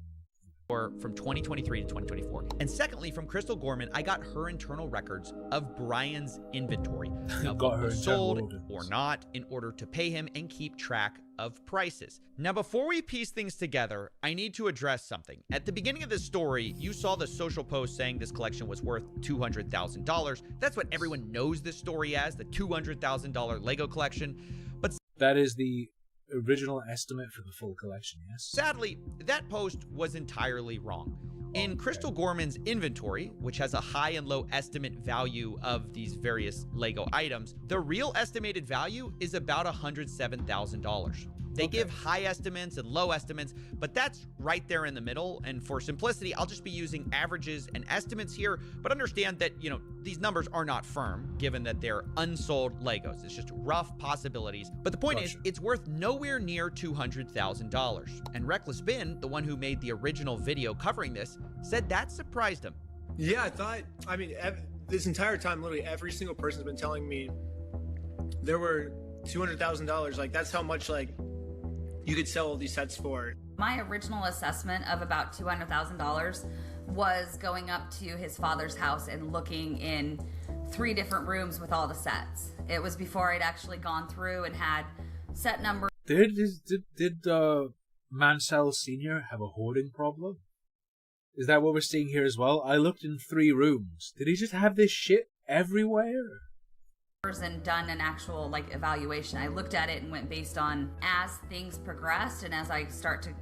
from 2023 to 2024. And secondly, from Crystal Gorman, I got her internal records of Brian's inventory of what was sold or not in order to pay him and keep track of prices. Now, before we piece things together, I need to address something. At the beginning of this story, you saw the social post saying this collection was worth $200,000. That's what everyone knows this story as, the $200,000 Lego collection. But that is the original estimate for the full collection, yes? Sadly, that post was entirely wrong. In Crystal Gorman's inventory, which has a high and low estimate value of these various Lego items, the real estimated value is about $107,000. They give high estimates and low estimates, but that's right there in the middle. And for simplicity, I'll just be using averages and estimates here, but understand that, you know, these numbers are not firm, given that they're unsold Legos. It's just rough possibilities. But the point is, it's worth nowhere near $200,000. And Reckless Bin, the one who made the original video covering this, said that surprised him. Yeah, I mean, this entire time, literally every single person's been telling me there were $200,000. Like, that's how much, like, you could sell all these sets for. My original assessment of about $200,000 was going up to his father's house and looking in 3 different rooms with all the sets. It was before I'd actually gone through and had set numbers. Did Mansell Sr. have a hoarding problem? Is that what we're seeing here as well? I looked in 3 rooms. Did he just have this shit everywhere? And done an actual like evaluation. I looked at it and went based on as things progressed and as I started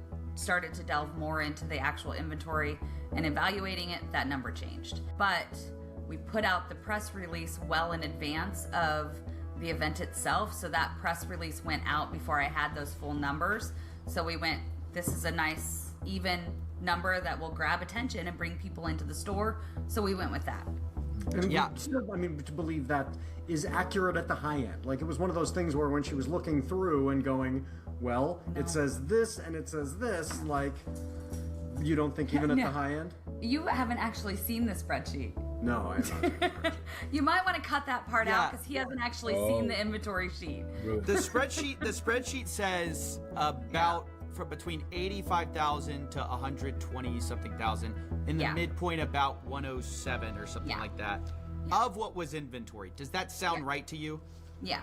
to delve more into the actual inventory and evaluating it, that number changed. But we put out the press release well in advance of the event itself, so that press release went out before I had those full numbers. So we went, this is a nice even number that will grab attention and bring people into the store, so we went with that. And yeah, I mean, to believe that is accurate at the high end. Like, it was one of those things where when she was looking through and going, well, it says this and it says this, like, you don't think even at the high end? You haven't actually seen the spreadsheet. No, I haven't. You might want to cut that part out because he hasn't actually seen the inventory sheet. The spreadsheet says about from between 85,000 to 120 something thousand, in the midpoint about 107 or something like that of what was inventory. Does that sound right to you? Yeah.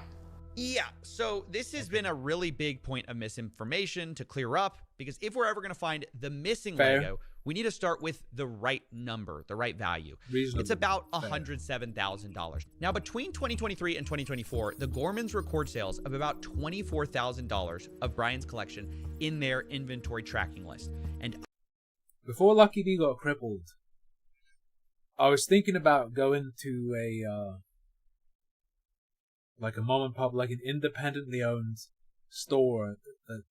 Yeah, so this has been a really big point of misinformation to clear up, because if we're ever going to find the missing Lego, we need to start with the right number, the right value. It's about $107,000. Now, between 2023 and 2024, the Gormans record sales of about $24,000 of Brian's collection in their inventory tracking list. And before Lucky D got crippled, I was thinking about going to a like a mom and pop, like an independently owned store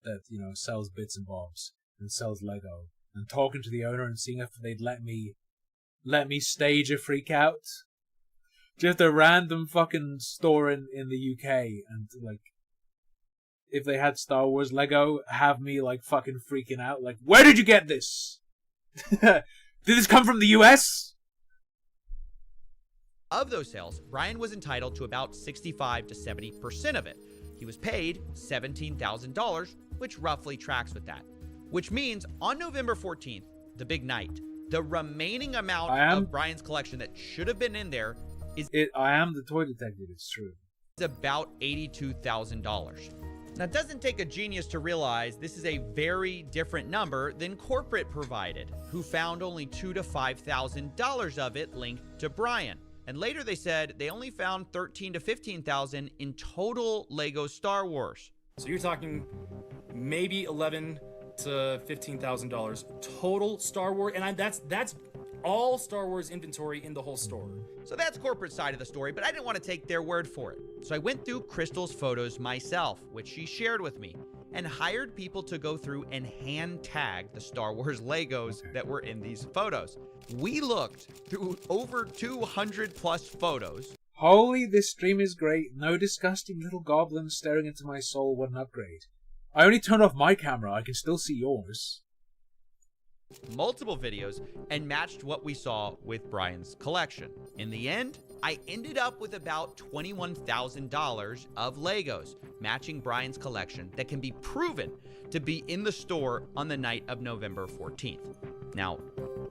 that you know sells bits and bobs and sells Lego, and talking to the owner and seeing if they'd let me stage a freak out. Just a random fucking store in the UK, and like if they had Star Wars Lego, have me like fucking freaking out, like, where did you get this? Did this come from the US? Of those sales, Brian was entitled to about 65 to 70% of it. He was paid $17,000, which roughly tracks with that. Which means on November 14th, the big night, the remaining amount of Brian's collection that should have been in there is... I am the toy detective, it's true. It's about $82,000. Now, it doesn't take a genius to realize this is a very different number than corporate provided, who found only $2,000 to $5,000 of it linked to Brian. And later they said they only found $13,000 to $15,000 in total Lego Star Wars. So you're talking maybe $11,000 to $15,000 total Star Wars, and that's all Star Wars inventory in the whole store. So that's corporate side of the story, but I didn't want to take their word for it. So I went through Crystal's photos myself, which she shared with me, and hired people to go through and hand tag the Star Wars Legos that were in these photos. We looked through over 200 plus photos. Holy, this stream is great. No disgusting little goblins staring into my soul. What an upgrade. I only turned off my camera. I can still see yours. Multiple videos, and matched what we saw with Brian's collection. In the end, I ended up with about $21,000 of Legos matching Brian's collection that can be proven to be in the store on the night of November 14th. Now,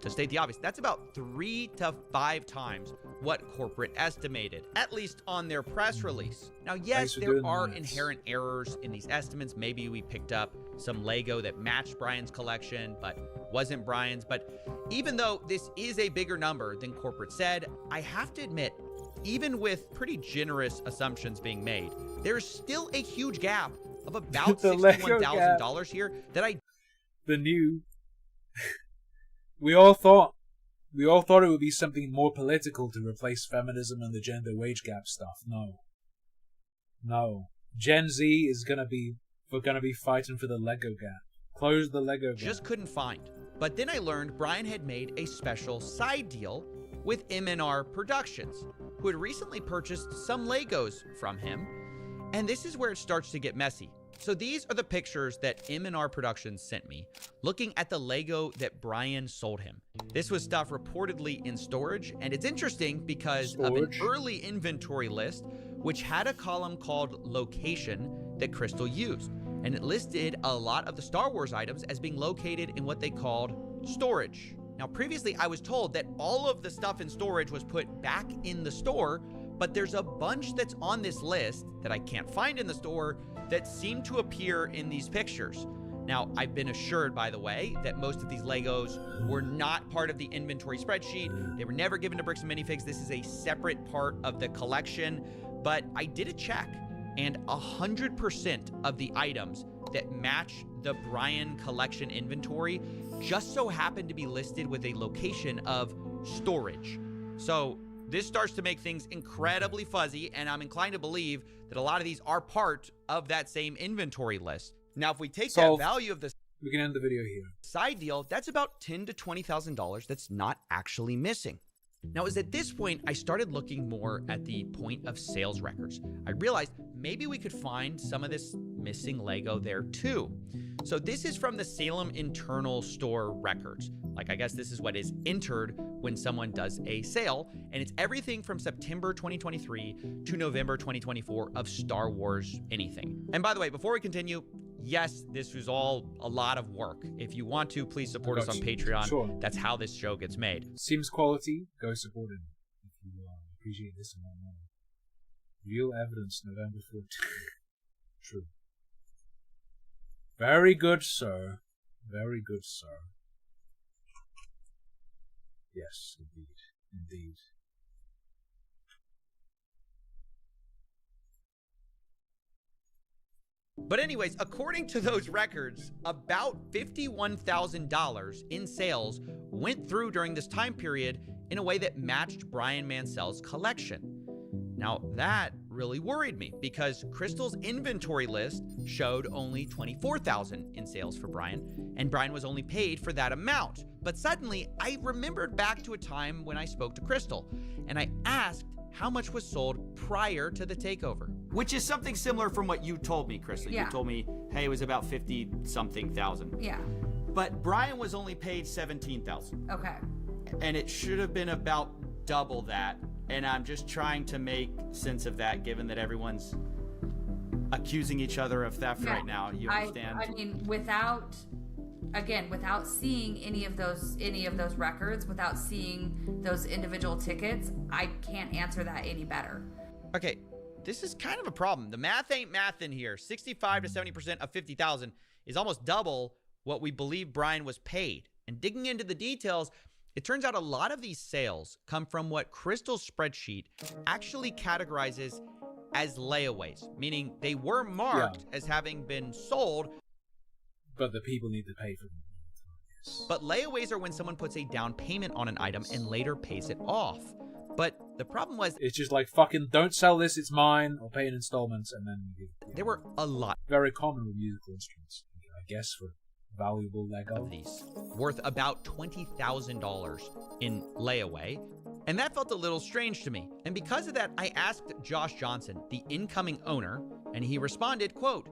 to state the obvious, that's about 3 to 5 times what corporate estimated, at least on their press release. Now, yes, there are inherent errors in these estimates. Maybe we picked up some Lego that matched Brian's collection, but wasn't Brian's. But even though this is a bigger number than corporate said, I have to admit, even with pretty generous assumptions being made, there's still a huge gap of about $61,000 here that I... The new... We all thought it would be something more political to replace feminism and the gender wage gap stuff. No. Gen Z is gonna be fighting for the Lego gap. Close the Lego gap. Just couldn't find. But then I learned Brian had made a special side deal with M&R Productions, who had recently purchased some Legos from him. And this is where it starts to get messy. So these are the pictures that M&R Productions sent me, looking at the Lego that Brian sold him. This was stuff reportedly in storage, and it's interesting because of an early inventory list, which had a column called Location that Crystal used. And it listed a lot of the Star Wars items as being located in what they called storage. Now, previously I was told that all of the stuff in storage was put back in the store, but there's a bunch that's on this list that I can't find in the store that seem to appear in these pictures. Now, I've been assured, by the way, that most of these Legos were not part of the inventory spreadsheet. They were never given to Bricks and Minifigs. This is a separate part of the collection, but I did a check, and 100% of the items that match the Brian collection inventory just so happen to be listed with a location of storage. So this starts to make things incredibly fuzzy, and I'm inclined to believe that a lot of these are part of that same inventory list. Now, if we take that value of this, we can end the video here. Side deal, that's about $10,000 to $20,000 that's not actually missing. Now, it was at this point I started looking more at the point of sales records. I realized maybe we could find some of this missing Lego there too. So this is from the Salem internal store records. Like, I guess this is what is entered when someone does a sale, and it's everything from September 2023 to November 2024 of Star Wars anything. And by the way, before we continue, yes, this was all a lot of work. If you want to, please support us on Patreon. Sure. That's how this show gets made. Seems quality, go support it if you appreciate this amount more. Real evidence, November 14th. True. Very good, sir. Very good, sir. Yes, indeed. Indeed. But anyways, according to those records, about $51,000 in sales went through during this time period in a way that matched Brian Mansell's collection. Now, that really worried me because Crystal's inventory list showed only $24,000 in sales for Brian, and Brian was only paid for that amount. But suddenly, I remembered back to a time when I spoke to Crystal, and I asked how much was sold prior to the takeover. Which is something similar from what you told me, Crystal. Yeah. You told me, hey, it was about 50-something thousand. Yeah. But Brian was only paid $17,000. Okay. And it should have been about double that. And I'm just trying to make sense of that, given that everyone's accusing each other of theft right now. You understand? I mean, without seeing any of those records, without seeing those individual tickets, I can't answer that any better. Okay, this is kind of a problem. The math ain't math in here. 65 to 70% of 50,000 is almost double what we believe Brian was paid. And digging into the details, it turns out a lot of these sales come from what Crystal's spreadsheet actually categorizes as layaways, meaning they were marked as having been sold, but the people need to pay for them. Yes. But layaways are when someone puts a down payment on an item and later pays it off. But the problem was, it's just like, fucking don't sell this, it's mine, or pay in installments, and then there were a lot. Very common with musical instruments, I guess, for valuable Lego. Of these, worth about $20,000 in layaway. And that felt a little strange to me. And because of that, I asked Josh Johnson, the incoming owner, and he responded, quote,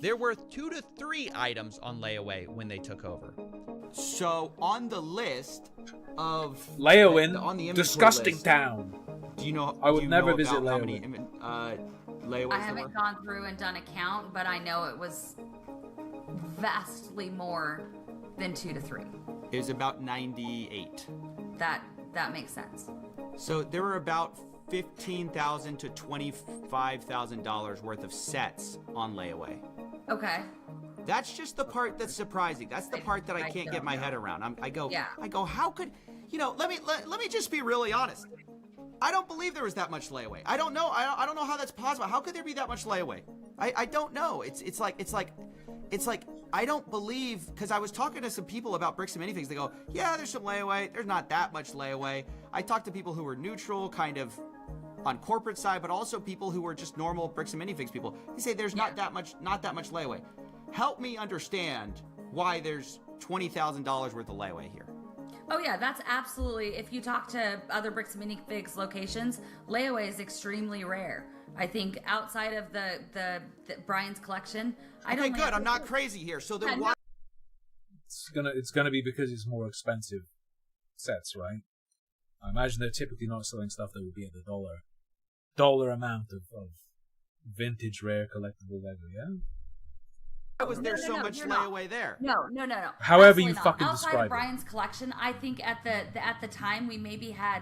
"There were 2 to 3 items on layaway when they took over." So on the list of Layaway, on the Disgusting list, Town. Do you know? I would do you never know visit about how many layaway. layaways I there haven't were? gone through and done a count, but I know it was vastly more than 2 to 3. It was about 98. That makes sense. So there were about $15,000 to $25,000 worth of sets on layaway. Okay. That's just the part that's surprising. That's the part that I can't get my head around. I go, how could, let me just be really honest. I don't believe there was that much layaway. I don't know. I don't know how that's possible. How could there be that much layaway? I don't know. It's like I don't believe, because I was talking to some people about bricks and minifigs. They go, yeah, there's some layaway. There's not that much layaway. I talked to people who were neutral, kind of on corporate side, but also people who were just normal bricks and minifigs people. They say there's not that much layaway. Help me understand why there's $20,000 worth of layaway here. Oh yeah, that's absolutely. If you talk to other bricks and minifigs locations, layaway is extremely rare. I think outside of the Brian's collection, I don't. Okay, good. I'm not crazy here. So then why? It's gonna be because it's more expensive sets, right? I imagine they're typically not selling stuff that would be at the dollar amount of vintage rare collectible Lego. Yeah. Why was there so much layaway there? No. However you Absolutely not. fucking Outside describe of Brian's collection, I think at the time we maybe had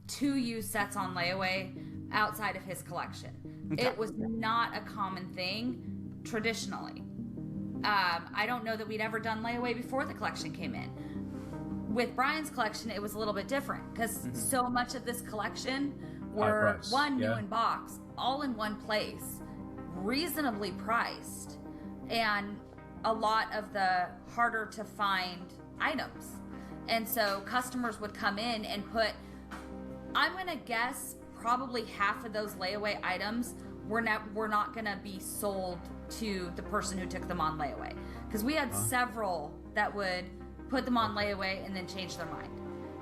2 used sets on layaway outside of his collection. Okay. It was not a common thing traditionally. I don't know that we'd ever done layaway before the collection came in. With Brian's collection, it was a little bit different because so much of this collection were new in box, all in one place, reasonably priced, and a lot of the harder to find items. And so customers would come in and put, I'm gonna guess probably half of those layaway items were not gonna be sold to the person who took them on layaway, because we had several that would put them on layaway and then change their mind.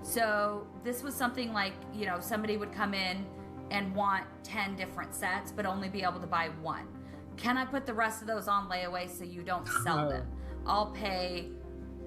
So this was something like, somebody would come in and want 10 different sets but only be able to buy 1. Can I put the rest of those on layaway so you don't sell them? I'll pay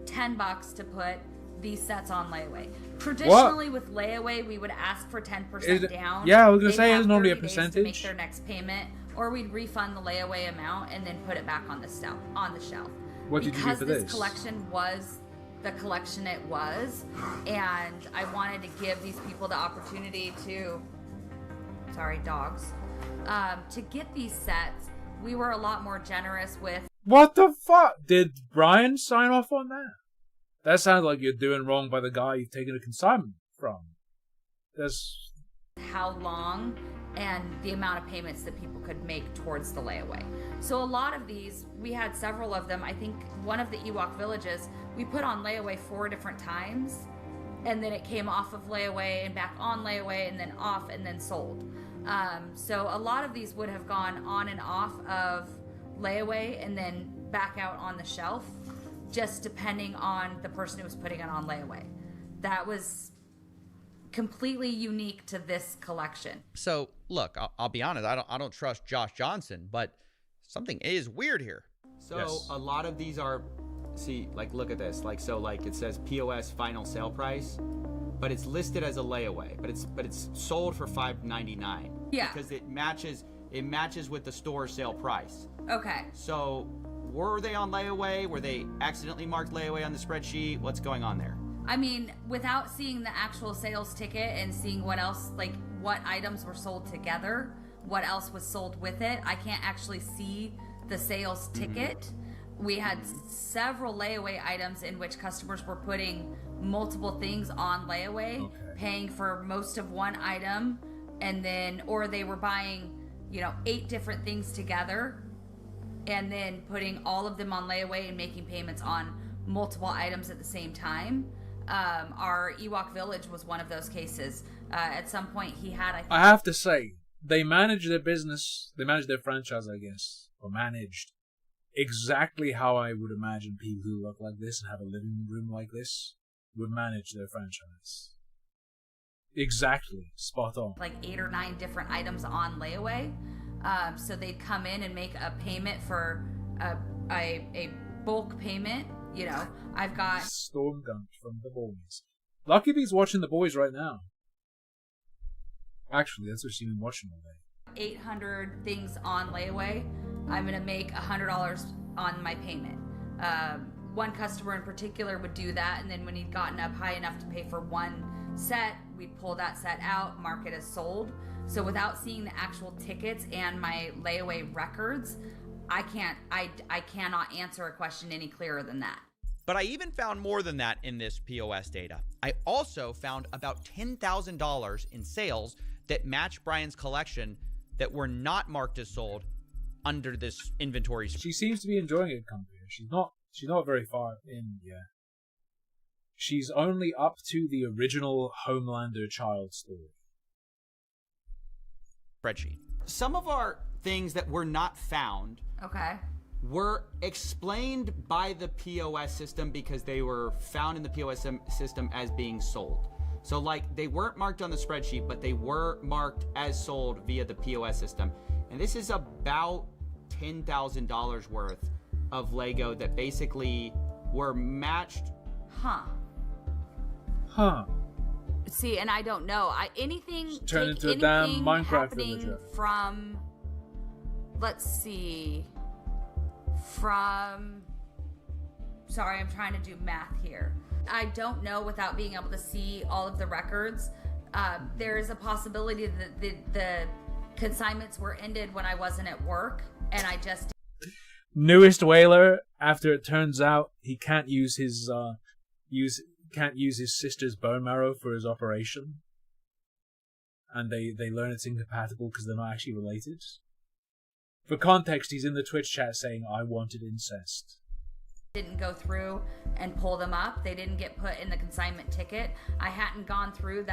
$10 to put these sets on layaway. Traditionally, with layaway, we would ask for 10% down. Yeah, I was gonna They'd say have it's normally a 30 days percentage. to make their next payment, or we'd refund the layaway amount and then put it back on the shelf. What did you do for this? Because this collection was the collection it was, and I wanted to give these people the opportunity to, to get these sets. We were a lot more generous with. What the fuck? Did Brian sign off on that? That sounds like you're doing wrong by the guy you've taken a consignment from. That's how long and the amount of payments that people could make towards the layaway. So a lot of these, we had several of them. I think one of the Ewok villages, we put on layaway 4 different times, and then it came off of layaway and back on layaway and then off and then sold. So a lot of these would have gone on and off of layaway and then back out on the shelf, just depending on the person who was putting it on layaway. That was completely unique to this collection. So look, I'll be honest. I don't trust Josh Johnson, but something is weird here. So a lot of these are, look at this. It says POS final sale price, but it's listed as a layaway, but it's sold for $5.99. Yeah. Because it matches with the store sale price. Okay. So were they on layaway? Were they accidentally marked layaway on the spreadsheet? What's going on there? I mean, without seeing the actual sales ticket and seeing what else, what items were sold together, what else was sold with it, I can't actually see the sales ticket. We had several layaway items in which customers were putting multiple things on layaway, paying for most of one item, and then, or they were buying, 8 different things together and then putting all of them on layaway and making payments on multiple items at the same time. Our Ewok village was one of those cases. At some point he had, I have to say, they managed their business, they managed their franchise, I guess, or managed exactly how I would imagine people who look like this and have a living room like this would manage their franchise. Exactly. Spot on. 8 or 9 different items on layaway. So they'd come in and make a payment for a bulk payment. I've got Storm Gun from The Boys. Lucky Bee's watching The Boys right now. Actually, that's what she's been watching all day. 800 things on layaway, I'm going to make $100 on my payment. One customer in particular would do that, and then when he'd gotten up high enough to pay for one set, we'd pull that set out, mark it as sold. So without seeing the actual tickets and my layaway records, I cannot answer a question any clearer than that. But I even found more than that in this POS data. I also found about $10,000 in sales that match Brian's collection that were not marked as sold under this inventory. She seems to be enjoying it, come here. She's not very far in yet. She's only up to the original Homelander child story. Spreadsheet. Some of our things that were not found were explained by the POS system because they were found in the POS system as being sold. So like they weren't marked on the spreadsheet, but they were marked as sold via the POS system. And this is about $10,000 worth of Lego that basically were matched. See, and I don't know. Anything turn into a damn Minecraft happening villager. From, let's see, sorry, I'm trying to do math here. I don't know without being able to see all of the records. There is a possibility that the consignments were ended when I wasn't at work, and I just... Newest whaler, after it turns out he can't use his sister's bone marrow for his operation, and they learn it's incompatible because they're not actually related. For context, he's in the Twitch chat saying, "I wanted incest." Didn't go through and pull them up. They didn't get put in the consignment ticket. I hadn't gone through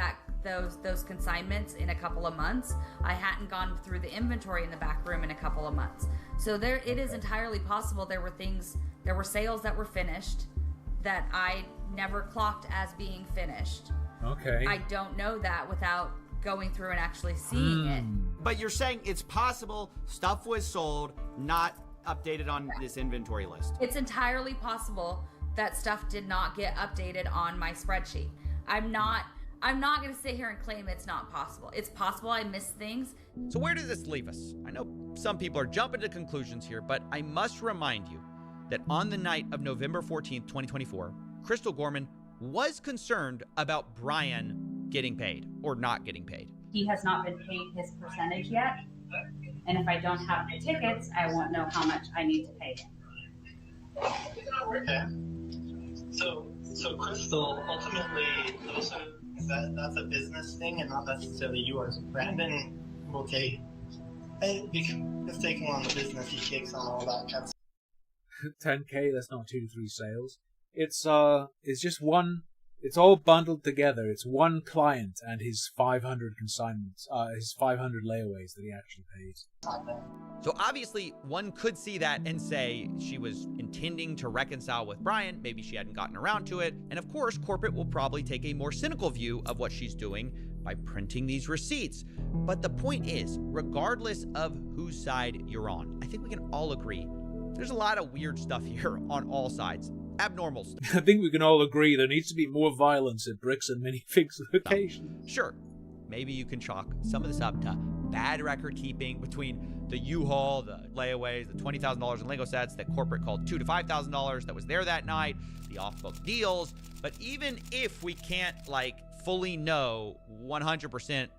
those consignments in a couple of months. I hadn't gone through the inventory in the back room in a couple of months. So it is entirely possible there were sales that were finished that I never clocked as being finished. Okay. I don't know that without going through and actually seeing it. But you're saying it's possible stuff was sold, not updated on this inventory list. It's entirely possible that stuff did not get updated on my spreadsheet. I'm not going to sit here and claim it's not possible. It's possible I missed things. So where does this leave us? I know some people are jumping to conclusions here, but I must remind you that on the night of November 14th, 2024, Crystal Gorman was concerned about Brian getting paid or not getting paid. He has not been paid his percentage yet, and if I don't have the tickets, I won't know how much I need to pay him. Okay. So Crystal, ultimately, that's a business thing and not necessarily yours. Brandon will take, because taking on the business, he takes on all that kind of stuff. 10K, that's not 2 to 3 sales. It's just one. It's all bundled together. It's one client and his 500 consignments, his 500 layaways that he actually pays. So obviously, one could see that and say she was intending to reconcile with Brian. Maybe she hadn't gotten around to it. And of course, corporate will probably take a more cynical view of what she's doing by printing these receipts. But the point is, regardless of whose side you're on, I think we can all agree there's a lot of weird stuff here on all sides. Abnormal stuff. I think we can all agree there needs to be more violence at Bricks and Minifigs locations. Sure, maybe you can chalk some of this up to bad record keeping between the U-Haul, the layaways, the $20,000 in Lego sets that corporate called $2,000 to $5,000 that was there that night, the off-book deals. But even if we can't fully know 100%,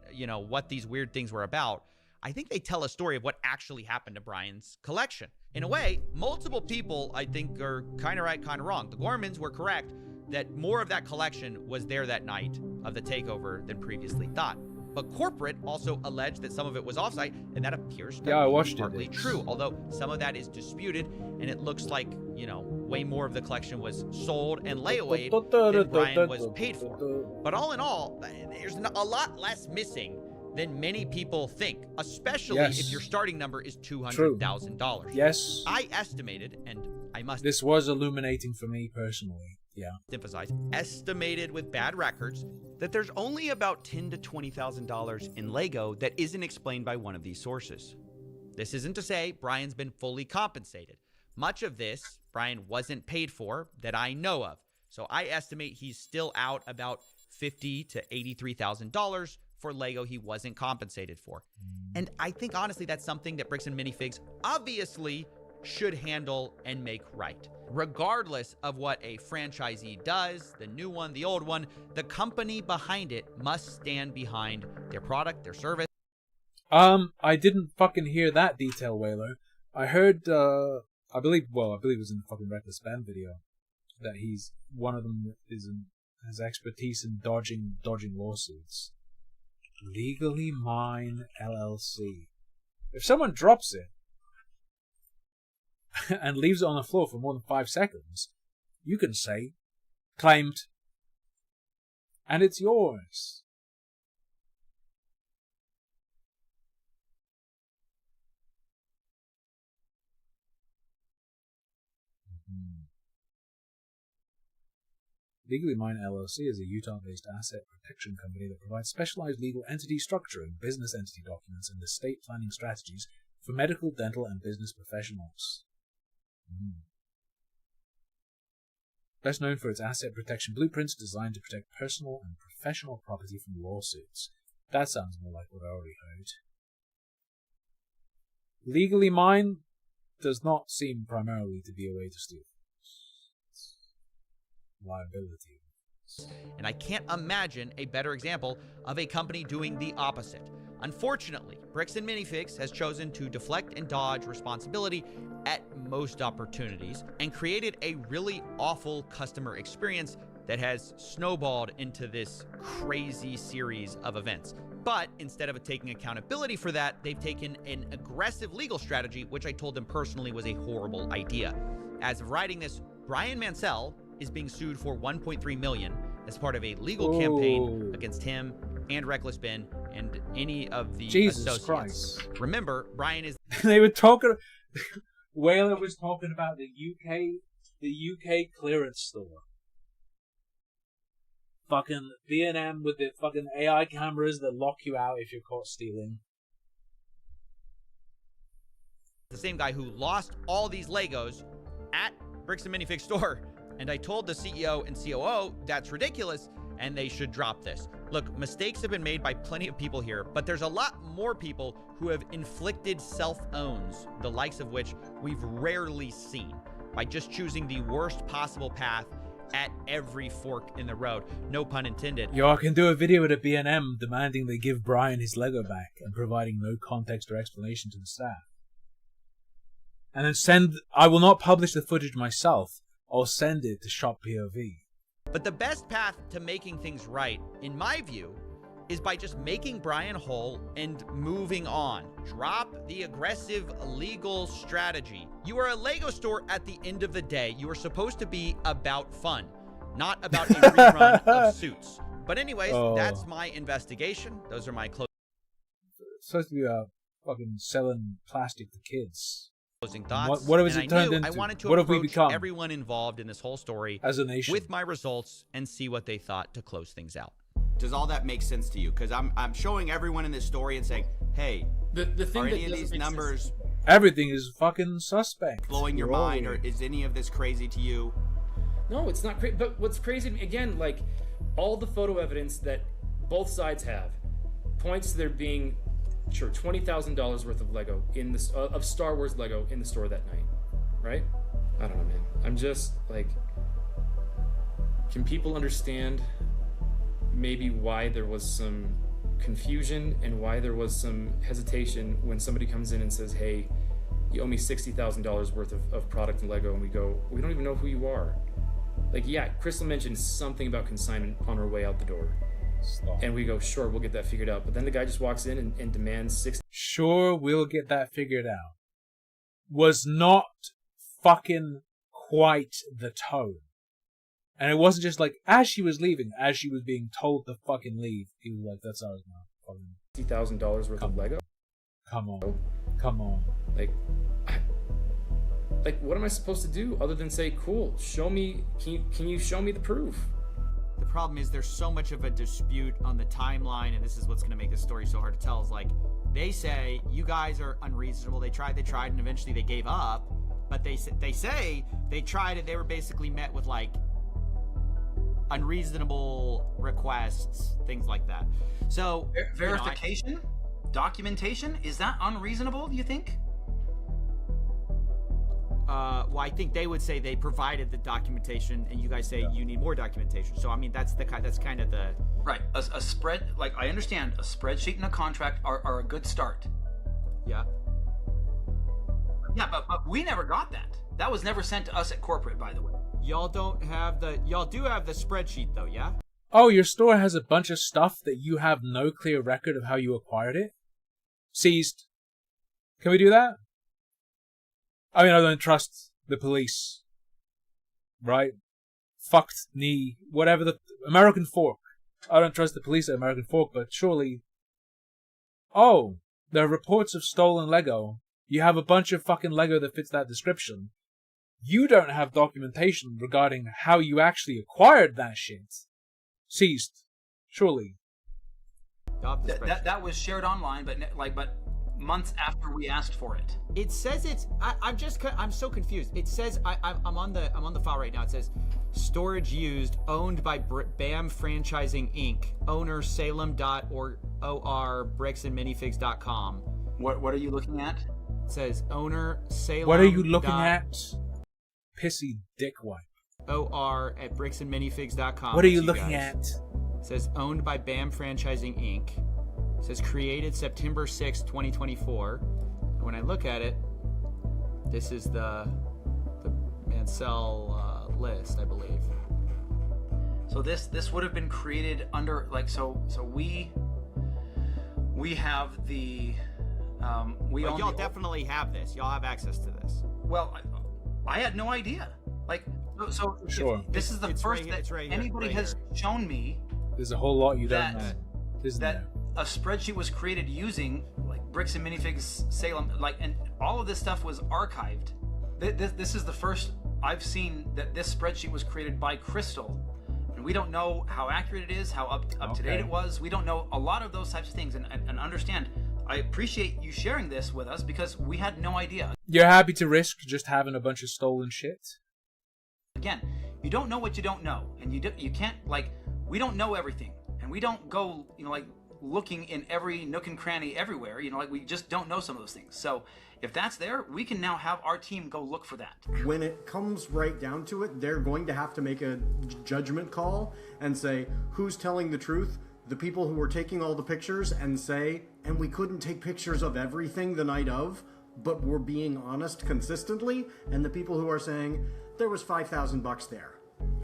what these weird things were about, I think they tell a story of what actually happened to Brian's collection. In a way, multiple people, I think, are kind of right, kind of wrong. The Gormans were correct that more of that collection was there that night of the takeover than previously thought. But corporate also alleged that some of it was offsite, and that appears to be partly true, although some of that is disputed, and it looks like, way more of the collection was sold and layawayed than Brian was paid for. But all in all, there's a lot less missing than many people think, especially if your starting number is $200,000. Yes. I estimated, and I must... This was illuminating for me personally, yeah. Emphasize, estimated with bad records, that there's only about $10,000 to $20,000 in Lego that isn't explained by one of these sources. This isn't to say Brian's been fully compensated. Much of this, Brian wasn't paid for that I know of. So I estimate he's still out about $50,000 to $83,000 for Lego he wasn't compensated for. And I think, honestly, that's something that Bricks and Minifigs obviously should handle and make right. Regardless of what a franchisee does, the new one, the old one, the company behind it must stand behind their product, their service. I didn't fucking hear that detail, Whaler. I heard, I believe it was in the fucking Reckless Ben video, that one of them has expertise in dodging lawsuits. Legally Mine LLC. If someone drops it and leaves it on the floor for more than 5 seconds, you can say, claimed, and it's yours. Legally Mine LLC is a Utah-based asset protection company that provides specialized legal entity structuring, business entity documents, and estate planning strategies for medical, dental, and business professionals. Best known for its asset protection blueprints designed to protect personal and professional property from lawsuits. That sounds more like what I already heard. Legally Mine does not seem primarily to be a way to steal. Liability. And I can't imagine a better example of a company doing the opposite. Unfortunately, Bricks and Minifigs has chosen to deflect and dodge responsibility at most opportunities and created a really awful customer experience that has snowballed into this crazy series of events. But instead of taking accountability for that, they've taken an aggressive legal strategy, which I told them personally was a horrible idea. As of writing this, Brian Mansell is being sued for $1.3 million as part of a legal campaign against him and Reckless Ben and any of the associates. Christ. Remember, Brian is... They were talking... Whaler was talking about the UK clearance store. Fucking B&M with the fucking AI cameras that lock you out if you're caught stealing. The same guy who lost all these Legos at Bricks and Minifig store. And I told the CEO and COO that's ridiculous and they should drop this. Look, mistakes have been made by plenty of people here, but there's a lot more people who have inflicted self-owns, the likes of which we've rarely seen, by just choosing the worst possible path at every fork in the road. No pun intended. Yo, I can do a video at a B&M demanding they give Brian his Lego back and providing no context or explanation to the staff. And then I will not publish the footage myself. I'll send it to Shop POV. But the best path to making things right, in my view, is by just making Brian whole and moving on. Drop the aggressive legal strategy. You are a Lego store at the end of the day. You are supposed to be about fun, not about a rerun of Suits. But anyways, that's my investigation. Those are my closing supposed to be fucking selling plastic to kids. Thoughts. What has it turned into? I wanted to what have we approach become everyone involved in this whole story as a nation with my results and see what they thought to close things out. Does all that make sense to you? Because I'm showing everyone in this story and saying, hey, the thing are that any of these numbers everything is fucking suspect blowing your mind, or is any of this crazy to you? No, it's not crazy. But what's crazy, again, like all the photo evidence that both sides have points to there being $20,000 worth of Lego in this of Star Wars Lego in the store that night, right? I don't know, man. I'm just like, can people understand maybe why there was some confusion and why there was some hesitation when somebody comes in and says, hey, you owe me $60,000 worth of product in Lego, and we go, we don't even know who you are. Like, yeah, Crystal mentioned something about consignment on her way out the door. Stop. And we go, sure, we'll get that figured out. But then the guy just walks in and demands $60,000. Sure, we'll get that figured out. Was not fucking quite the tone. And it wasn't just like, as she was leaving, as she was being told to fucking leave, he was like, that's ours now. $60,000 worth of Lego? Come on. Come on. Like, what am I supposed to do other than say, cool, show me, can you show me the proof? The problem is there's so much of a dispute on the timeline, and this is what's going to make this story so hard to tell, is like, they say, you guys are unreasonable. They tried, and eventually they gave up. But they say they tried it. They were basically met with, like, unreasonable requests, things like that. So verification, documentation, is that unreasonable? Do you think? Well, I think they would say they provided the documentation, and you guys say you need more documentation. So I mean, that's kind of the right. A spread, like I understand, a spreadsheet and a contract are a good start. Yeah. Yeah, but we never got that. That was never sent to us at corporate, by the way. Y'all do have the spreadsheet though, yeah? Oh, your store has a bunch of stuff that you have no clear record of how you acquired it? Seized. Can we do that? I mean, I don't trust the police. Right? Fucked knee. Whatever the... American Fork. I don't trust the police at American Fork, but surely... Oh, there are reports of stolen Lego. You have a bunch of fucking Lego that fits that description. You don't have documentation regarding how you actually acquired that shit. Seized. Surely. That was shared online, but months after we asked for it. It says it's. I'm so confused. It says I'm on the file right now. It says storage used, owned by BAM Franchising Inc. Owner Salem.or bricksandminifigs.com. What are you looking at? It says owner Salem. What are you looking at? Pissy dick wipe. OR at bricksandminifigs.com. What are you looking at? It says owned by BAM Franchising Inc. It says created September 6, 2024. And when I look at it, this is the Mansell list, I believe. So this would have been created under we have the y'all definitely have this. Y'all have access to this. Well, I had no idea. So sure. This is the first that anybody has shown me. There's a whole lot you don't know. That a spreadsheet was created using Bricks and Minifigs Salem, and all of this stuff was archived. This is the first I've seen that this spreadsheet was created by Crystal, and we don't know how accurate it is, how up to date it was. We don't know a lot of those types of things, and understand. I appreciate you sharing this with us because we had no idea. You're happy to risk just having a bunch of stolen shit? Again, you don't know what you don't know, and you can't we don't know everything, and we don't go looking in every nook and cranny everywhere. We just don't know some of those things. So if that's there, we can now have our team go look for that. When it comes right down to it, they're going to have to make a judgment call and say who's telling the truth. The people who were taking all the pictures and we couldn't take pictures of everything the night of, but we're being honest consistently, and the people who are saying there was $5,000 there.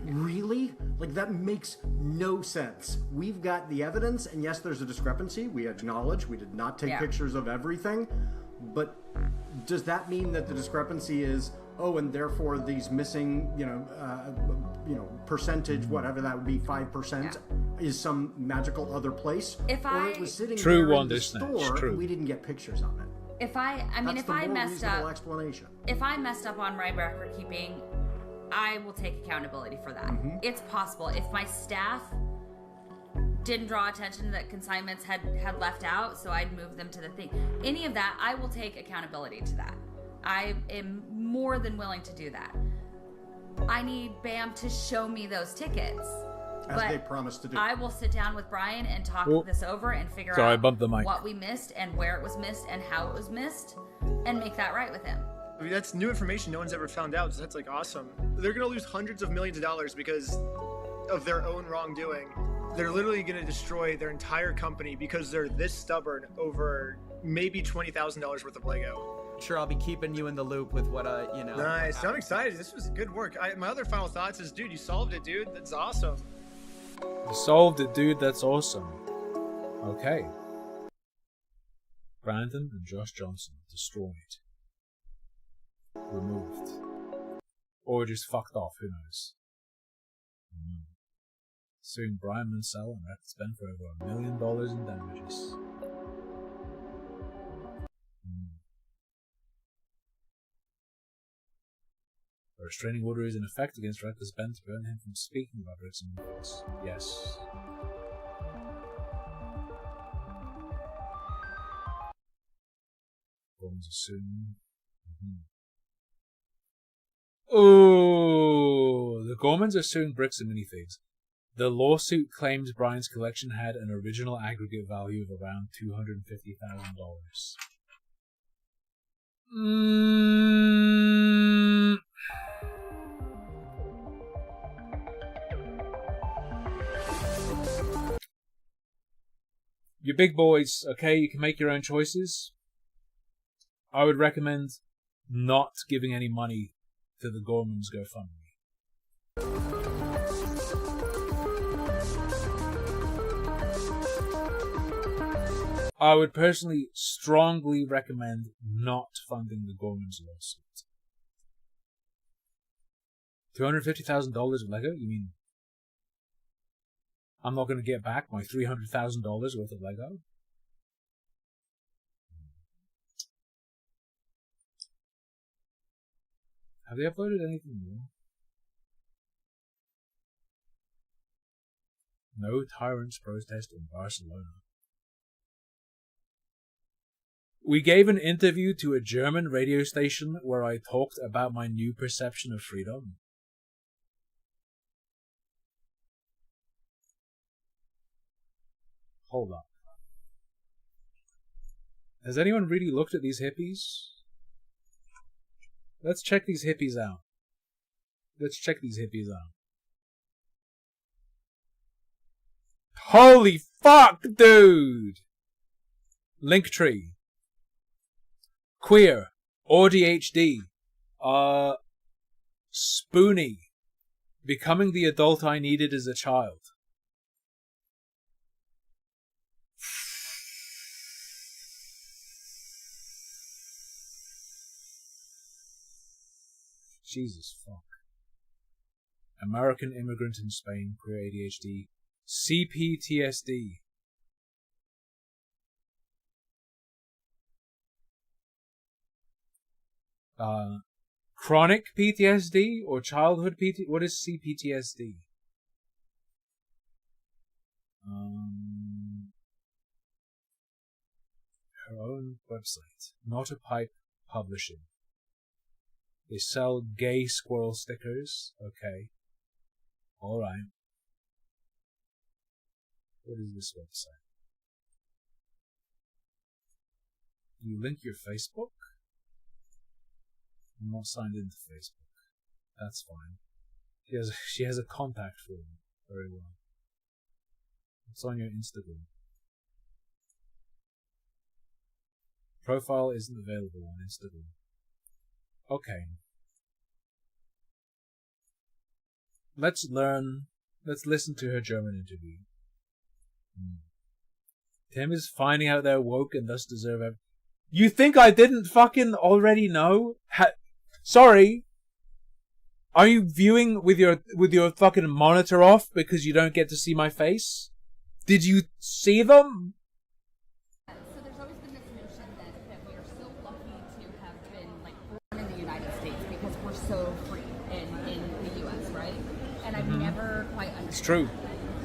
Really? That makes no sense. We've got the evidence, and yes, there's a discrepancy. We acknowledge we did not take pictures of everything, but does that mean that the discrepancy is, and therefore these missing, percentage, whatever that would be, 5%, is some magical other place? It was sitting there in the store, and we didn't get pictures of it. If I messed up, if I messed up on my record keeping, I will take accountability for that. Mm-hmm. It's possible. If my staff didn't draw attention that consignments had left out, so I'd move them to the thing. Any of that, I will take accountability to that. I am more than willing to do that. I need BAM to show me those tickets. As they promised to do. I will sit down with Brian and talk this over and figure out what we missed and where it was missed and how it was missed and make that right with him. I mean, that's new information no one's ever found out, so that's awesome. They're going to lose hundreds of millions of dollars because of their own wrongdoing. They're literally going to destroy their entire company because they're this stubborn over maybe $20,000 worth of Lego. Sure, I'll be keeping you in the loop with what Nice. I'm excited. This was good work. My other final thoughts is, dude, you solved it, dude. That's awesome. You solved it, dude. That's awesome. Okay. Brandon and Josh Johnson destroyed. Removed. Or just fucked off, who knows. Suing Brian Mansell and had to spend for over $1 million in damages. A restraining order is in effect against Reckless Ben to prevent him from speaking about Bricks and Minifigs. Yes. Gormans are suing. Oh, the Gormans are suing Bricks and Minifigs The lawsuit claims Brian's collection had an original aggregate value of around $250,000. You're big boys, okay? You can make your own choices. I would recommend not giving any money to the Gorman's GoFundMe. I would personally strongly recommend not funding the Gorman's lawsuit. $250,000 of Lego? You mean I'm not going to get back my $300,000 worth of Lego? Have they uploaded anything more? No tyrants protest in Barcelona. We gave an interview to a German radio station where I talked about my new perception of freedom. Hold up. Has anyone really looked at these hippies? Let's check these hippies out. Let's check these hippies out. Holy fuck, dude! Linktree. Queer. ADHD. Spoonie. Becoming the adult I needed as a child. Jesus fuck. American immigrant in Spain, queer ADHD. CPTSD. Chronic PTSD or childhood PTSD? What is CPTSD? Her own website. Not a Pipe Publishing. They sell gay squirrel stickers. Okay. Alright. What is this website? You link your Facebook? I'm not signed into Facebook. That's fine. She has a contact form. Very well. It's on your Instagram. Profile isn't available on Instagram. Okay. Let's listen to her German interview. Tim is finding out they're woke and thus deserve everything. You think I didn't fucking already know? Sorry. Are you viewing with your fucking monitor off because you don't get to see my face? Did you see them? So there's always been this notion that we are so lucky to have been born in the United States because we're so free in the US, right? And I've never quite understood. It's true.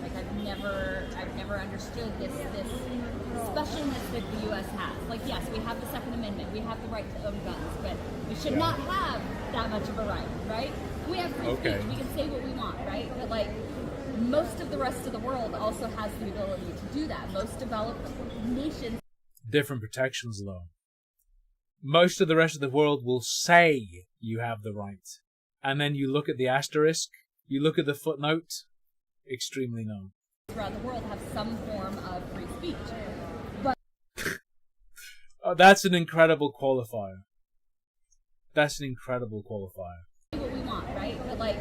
I've never understood this specialness that the U.S. has. Yes, we have the Second Amendment, we have the right to own guns, but we should not have that much of a right? We have free speech, we can say what we want, right? But most of the rest of the world also has the ability to do that. Most developed nations. Different protections, though. Most of the rest of the world will say you have the right. And then you look at the asterisk, you look at the footnote, extremely no. Throughout the world have some form of free speech. But that's an incredible qualifier. That's an incredible qualifier. What we want, right? But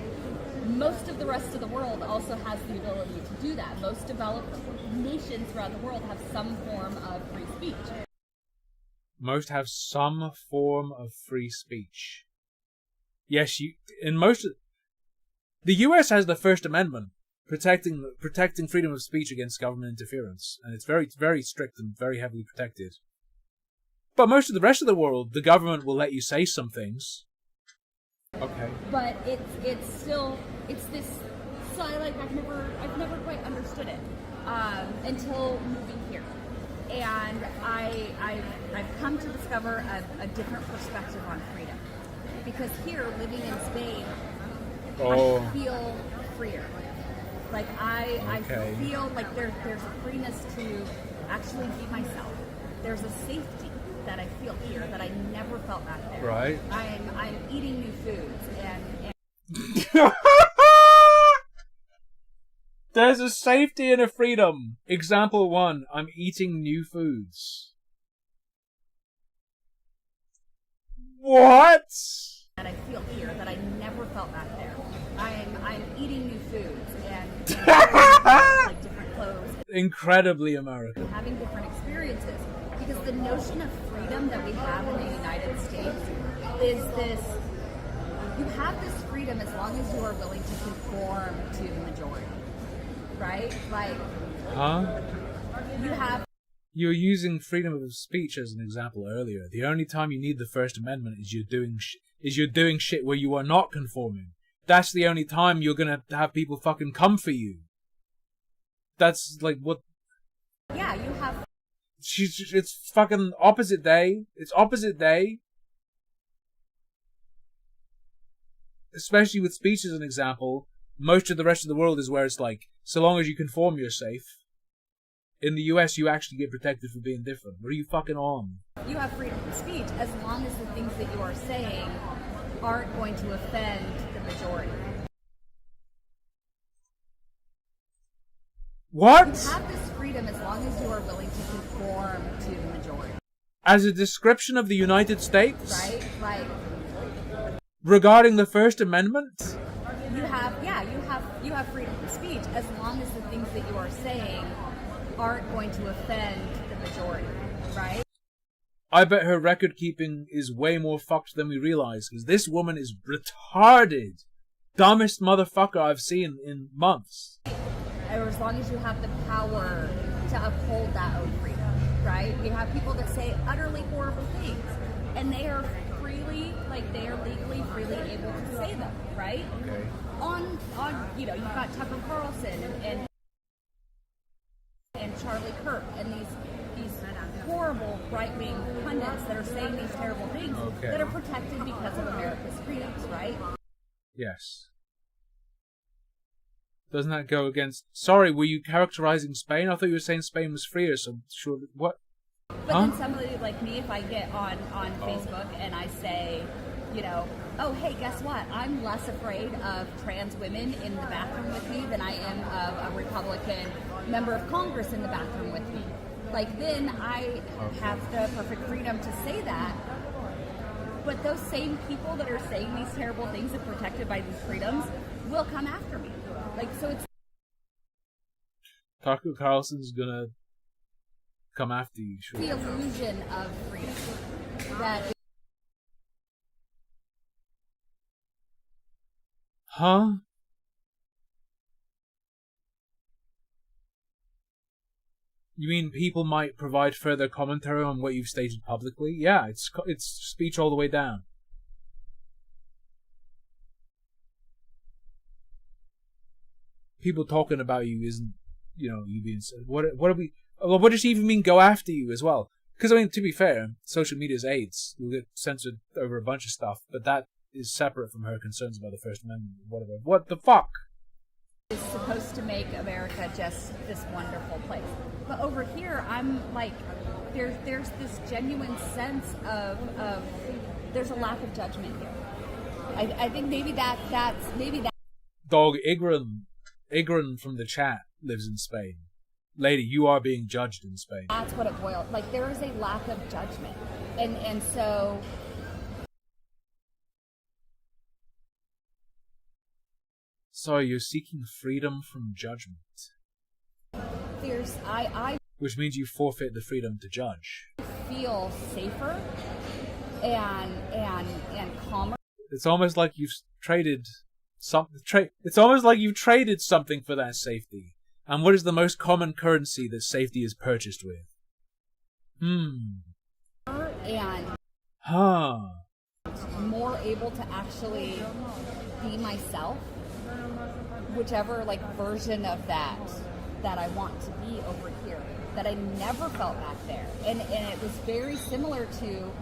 most of the rest of the world also has the ability to do that. Most developed nations throughout the world have some form of free speech. Most have some form of free speech. Yes, the US has the First Amendment, protecting freedom of speech against government interference, and it's very, very strict and very heavily protected. But most of the rest of the world, the government will let you say some things. Okay. But it's still this. So I've never quite understood it until moving here, and I've come to discover a different perspective on freedom, because here, living in Spain, I feel freer. Like I feel like there's a freeness to actually be myself. There's a safety that I feel here that I never felt back there. Right. I'm eating new foods and There's a safety and a freedom. Example 1, I'm eating new foods. What? that I feel here that I never felt back there. I'm eating new foods and like different clothes. Incredibly American. Having different experiences. Because the notion of freedom that we have in the United States is this, you have this freedom as long as you are willing to conform to the majority. Right? Like, you have... You were using freedom of speech as an example earlier. The only time you need the First Amendment is you're doing shit where you are not conforming. That's the only time you're gonna have people fucking come for you. That's like what... Yeah, you have... It's fucking opposite day. It's opposite day. Especially with speech as an example. Most of the rest of the world is where it's like, so long as you conform, you're safe. In the US, you actually get protected for being different. What are you fucking on? You have freedom of speech as long as the things that you are saying aren't going to offend the majority. What? You have this freedom as long as you are willing to conform to the majority. As a description of the United States? Right? Like... Regarding the First Amendment? You have freedom of speech as long as the things that you are saying aren't going to offend the majority, right? I bet her record keeping is way more fucked than we realize, because this woman is retarded. Dumbest motherfucker I've seen in months. Or as long as you have the power to uphold that own freedom, right? You have people that say utterly horrible things, and they are legally freely able to say them, right? Okay. On you've got Tucker Carlson and Charlie Kirk and these horrible right-wing pundits that are saying these terrible things that are protected because of America's freedoms, right? Yes. Doesn't that go against... Sorry, were you characterizing Spain? I thought you were saying Spain was freer, so sure... What? But then somebody like me, if I get on Facebook and I say, oh, hey, guess what? I'm less afraid of trans women in the bathroom with me than I am of a Republican member of Congress in the bathroom with me. Like, then I have the perfect freedom to say that. But those same people that are saying these terrible things and protected by these freedoms will come after me. Like, so it's... Tucker Carlson's gonna come after you, sure. The illusion of freedom. That... Huh? You mean people might provide further commentary on what you've stated publicly? Yeah, it's speech all the way down. People talking about you isn't, you being said. What do we? Well, what does she even mean? Go after you as well? Because I mean, to be fair, social media's AIDS. You'll get censored over a bunch of stuff, but that is separate from her concerns about the First Amendment. Whatever. What the fuck? Is supposed to make America just this wonderful place, but over here, I'm like, there's this genuine sense of there's a lack of judgment here. I think maybe that's Dog Igran from the chat lives in Spain. Lady, you are being judged in Spain. That's what it boils. Like, there is a lack of judgment, and so. Sorry, you're seeking freedom from judgment. I which means you forfeit the freedom to judge. Feel safer and calmer. It's almost like you've traded something. It's almost like you've traded something for that safety. And what is the most common currency that safety is purchased with? And more able to actually be myself, whichever version of that I want to be over here, that I never felt back there. And it was very similar to,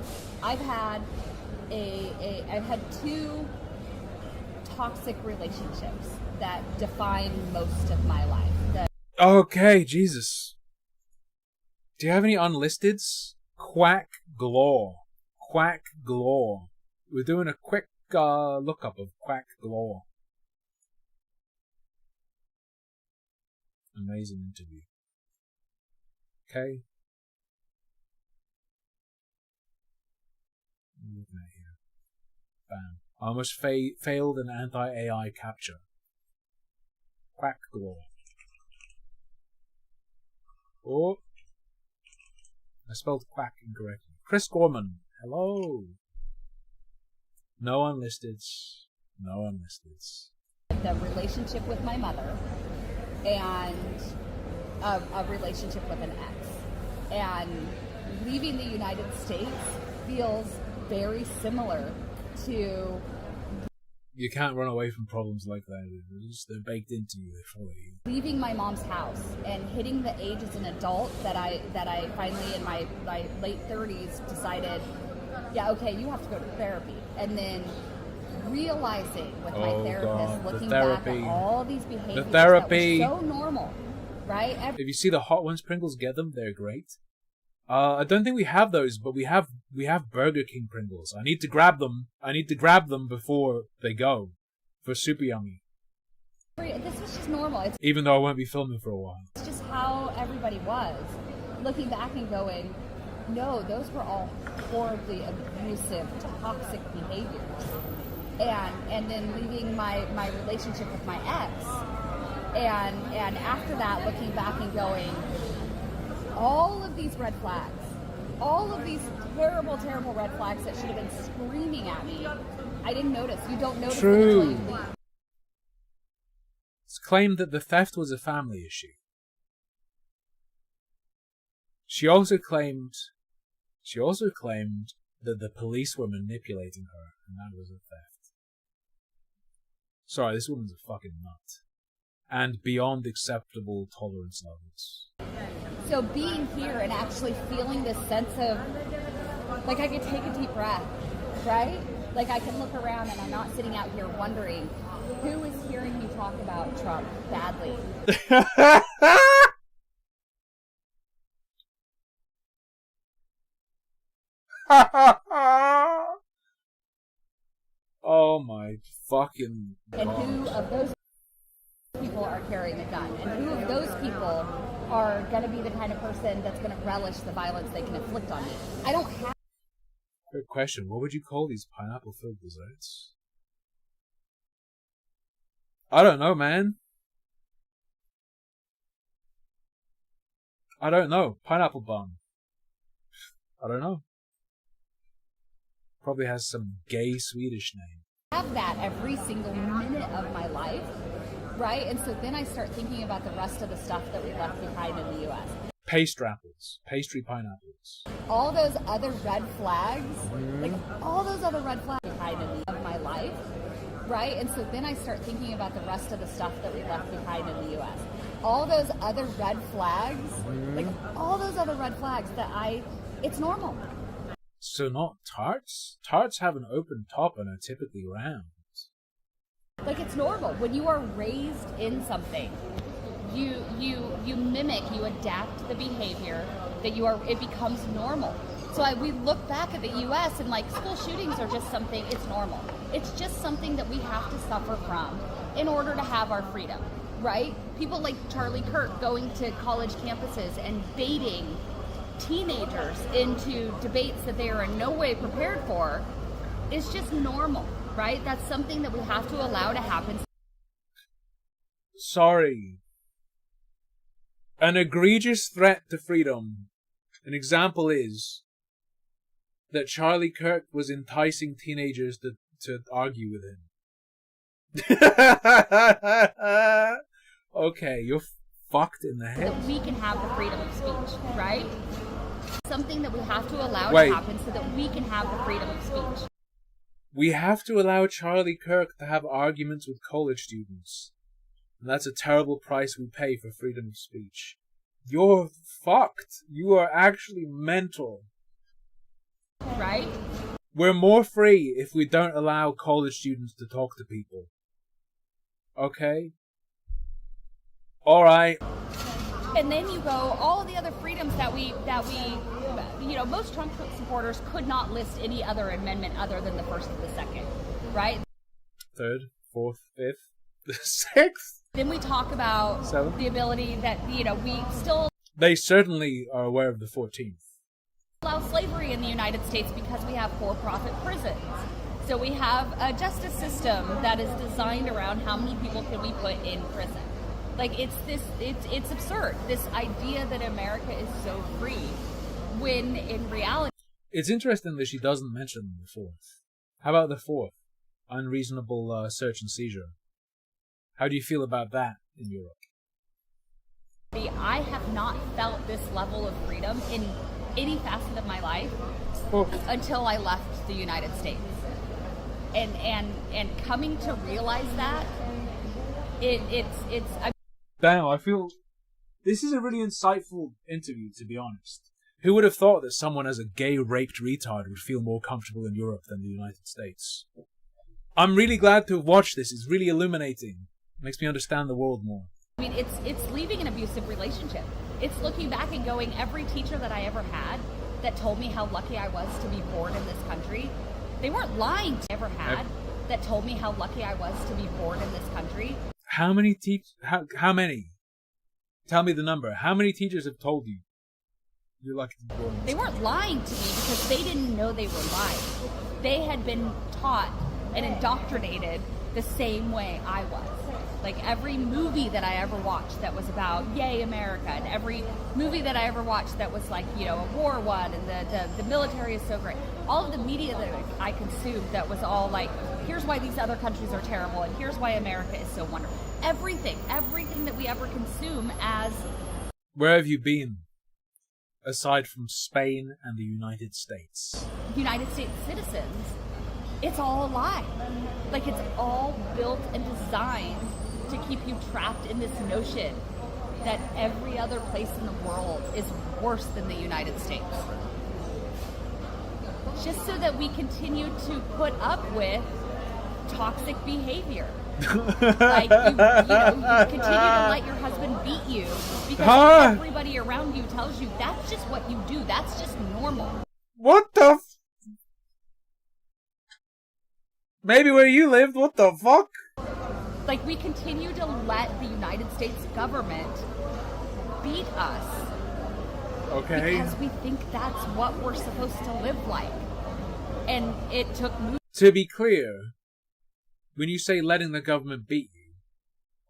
I've had two toxic relationships that define most of my life. Okay, Jesus. Do you have any unlisteds? Quack Glore. Quack Glore. We're doing a quick lookup of Quack Glore. Amazing interview. Okay. What are we looking at here? Bam. I almost failed an anti-AI capture. Quack Glore. Oh. I spelled quack incorrectly. Chris Gorman. Hello. No unlisteds. No unlisteds. The relationship with my mother and a relationship with an ex. And leaving the United States feels very similar to... You can't run away from problems like that. They're baked into you. They follow you. Leaving my mom's house and hitting the age as an adult that I finally in my late 30s decided, yeah, okay, you have to go to therapy. And then realizing with my therapist, looking back at all these behaviors that were so normal, right? If you see the Hot Ones Pringles, get them. They're great. I don't think we have those, but we have Burger King Pringles. I need to grab them. I need to grab them before they go. For super yummy. This was just normal. Even though I won't be filming for a while. It's just how everybody was. Looking back and going, no, those were all horribly abusive, toxic behaviors. And then leaving my relationship with my ex. And after that, looking back and going, all of these red flags, all of these terrible, terrible red flags that should have been screaming at me, I didn't notice. You don't notice them until you leave. It's claimed that the theft was a family issue. She also claimed that the police were manipulating her, and that was a theft. Sorry, this woman's a fucking nut. And beyond acceptable tolerance levels. So being here and actually feeling this sense of, like, I could take a deep breath, right? Like, I can look around and I'm not sitting out here wondering who is hearing me talk about Trump badly. Oh my fucking God. And who of those people are carrying a gun? And who of those people are going to be the kind of person that's going to relish the violence they can inflict on me? I don't have... Quick question. What would you call these pineapple-filled desserts? I don't know, man. I don't know. Pineapple bun. I don't know. Probably has some gay Swedish name. I have that every single minute of my life, right? And so then I start thinking about the rest of the stuff that we left behind in the U.S. Pastry apples. Pastry pineapples. All those other red flags, like all those other red flags behind in of my life, right? And so then I start thinking about the rest of the stuff that we left behind in the U.S. All those other red flags, like all those other red flags that it's normal. So not tarts? Tarts have an open top and are typically round. Like, it's normal. When you are raised in something, you mimic, you adapt the behavior that it becomes normal. So we look back at the U.S. and, like, school shootings are just something, it's normal. It's just something that we have to suffer from in order to have our freedom, right? People like Charlie Kirk going to college campuses and baiting teenagers into debates that they are in no way prepared for is just normal, right? That's something that we have to allow to happen. Sorry. An egregious threat to freedom. An example is that Charlie Kirk was enticing teenagers to argue with him. Okay, you're fucked in the head. That we can have the freedom of speech, right? Something that we have to allow Wait. to happen so that we can have the freedom of speech. We have to allow Charlie Kirk to have arguments with college students. And that's a terrible price we pay for freedom of speech. You're fucked. You are actually mental. Right? We're more free if we don't allow college students to talk to people. Okay. Alright. And then you go, all the other freedoms that we, most Trump supporters could not list any other amendment other than the first and the second, right? Third, fourth, fifth, sixth. Then we talk about the ability that, we still... They certainly are aware of the 14th. Allow slavery in the United States because we have for-profit prisons. So we have a justice system that is designed around how many people can we put in prison. Like, it's absurd, this idea that America is so free, when in reality... It's interesting that she doesn't mention the fourth. How about the fourth? Unreasonable search and seizure. How do you feel about that in Europe? I have not felt this level of freedom in any facet of my life until I left the United States. And coming to realize that, Damn, I feel this is a really insightful interview, to be honest. Who would have thought that someone as a gay raped retard would feel more comfortable in Europe than the United States? I'm really glad to have watched this. It's really illuminating. It makes me understand the world more. I mean, it's leaving an abusive relationship. It's looking back and going, every teacher that I ever had that told me how lucky I was to be born in this country, they weren't lying. Ever had that told me how lucky I was to be born in this country. How many how many? Tell me the number. How many teachers have told you you're lucky to be born in this They weren't lying to me because they didn't know they were lying. They had been taught and indoctrinated the same way I was. Like, every movie that I ever watched that was about yay America, and every movie that I ever watched that was like, a war one, and the military is so great. All of the media that I consumed that was all like, here's why these other countries are terrible, and here's why America is so wonderful. Everything that we ever consume as... Where have you been? Aside from Spain and the United States. United States citizens, it's all a lie. Like, it's all built and designed to keep you trapped in this notion that every other place in the world is worse than the United States. Just so that we continue to put up with toxic behavior. Like, you continue to let your husband beat you because everybody around you tells you that's just what you do. That's just normal. What the Maybe where you lived, what the fuck? Like, we continue to let the United States government beat us. Okay. Because we think that's what we're supposed to live like. And it took... To be clear, when you say letting the government beat you,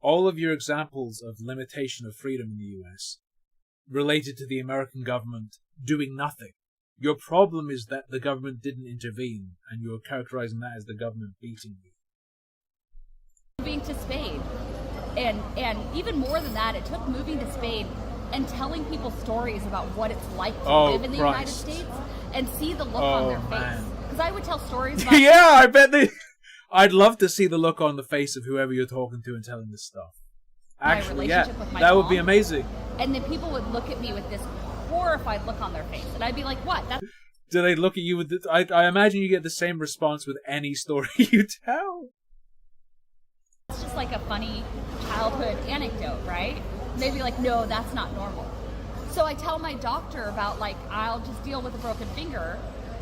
all of your examples of limitation of freedom in the US related to the American government doing nothing. Your problem is that the government didn't intervene, and you're characterizing that as the government beating you. Moving to Spain. And even more than that, it took moving to Spain and telling people stories about what it's like to live in the United States and see the look on their face. Because I would tell stories about... Yeah, I bet they... I'd love to see the look on the face of whoever you're talking to and telling this stuff. Actually, yeah, that would be amazing. And then people would look at me with this horrified look on their face, and I'd be like, what? Do they look at you with I imagine you get the same response with any story you tell. It's just like a funny childhood anecdote, right? They'd be like, no, that's not normal. So I tell my doctor about, like, I'll just deal with a broken finger,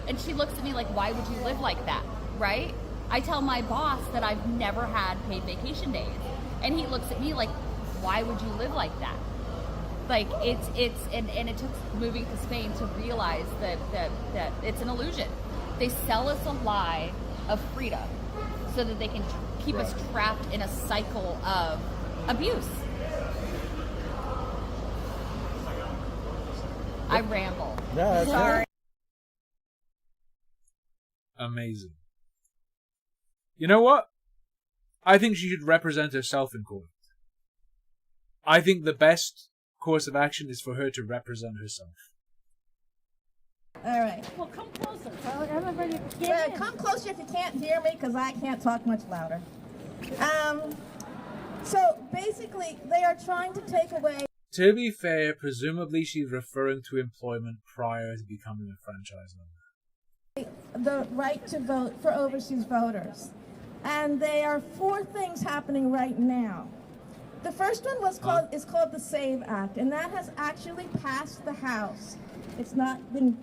and she looks at me like, why would you live like that, right? I tell my boss that I've never had paid vacation days, and he looks at me like, why would you live like that? Like, and it took moving to Spain to realize that it's an illusion. They sell us a lie of freedom so that they can keep us trapped in a cycle of abuse. I ramble. Yeah, sorry. Amazing. You know what? I think she should represent herself in court. I think the best course of action is for her to represent herself. All right. Well, come closer. Everybody, come closer if you can't hear me, because I can't talk much louder. So basically, they are trying to take away... To be fair, presumably she's referring to employment prior to becoming a franchise owner. The right to vote for overseas voters. And there are 4 things happening right now. The first one is called the SAVE Act, and that has actually passed the House. It's not been.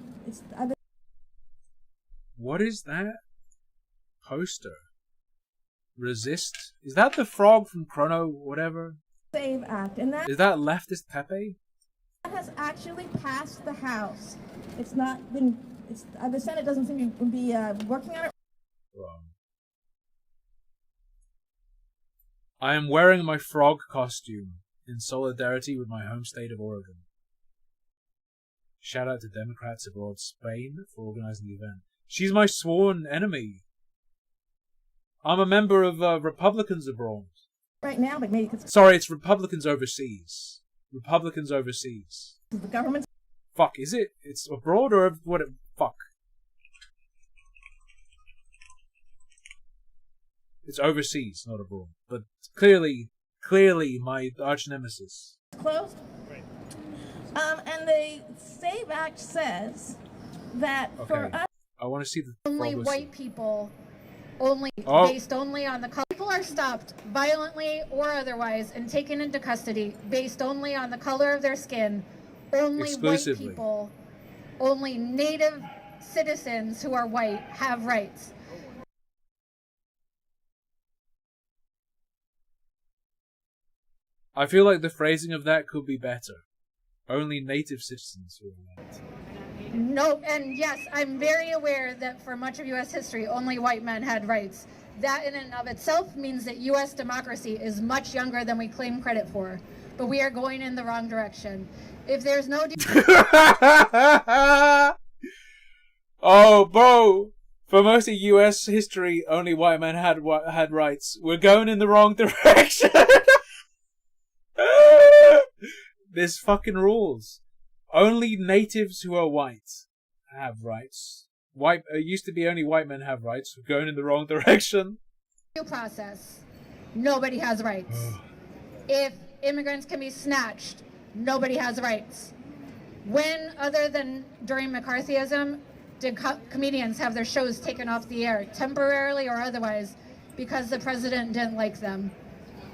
What is that poster? Resist? Is that the frog from Chrono? Whatever. SAVE Act, and that is that leftist Pepe? That has actually passed the House. It's not been. The Senate doesn't seem to be working on it. Wrong. I am wearing my frog costume in solidarity with my home state of Oregon. Shout out to Democrats abroad Spain for organizing the event. She's my sworn enemy. I'm a member of Republicans abroad. Right now, but maybe sorry, it's Republicans overseas. Republicans overseas. The government. Fuck, is it? It's abroad or what? Fuck. It's overseas, not abroad. But clearly my arch nemesis. Closed. Right. And the SAVE Act says that for us, I want to see the only white people, based only on the color. People are stopped violently or otherwise and taken into custody based only on the color of their skin. Only white people, only native citizens who are white have rights. I feel like the phrasing of that could be better. Only native citizens who are white. No, and yes, I'm very aware that for much of U.S. history, only white men had rights. That in and of itself means that U.S. democracy is much younger than we claim credit for. But we are going in the wrong direction. If there's no... Oh, bro! For most of U.S. history, only white men had rights. We're going in the wrong direction! This fucking rules. Only natives who are white have rights. It used to be only white men have rights. We're going in the wrong direction. Due process. Nobody has rights. If immigrants can be snatched, nobody has rights. When, other than during McCarthyism, did comedians have their shows taken off the air, temporarily or otherwise, because the president didn't like them?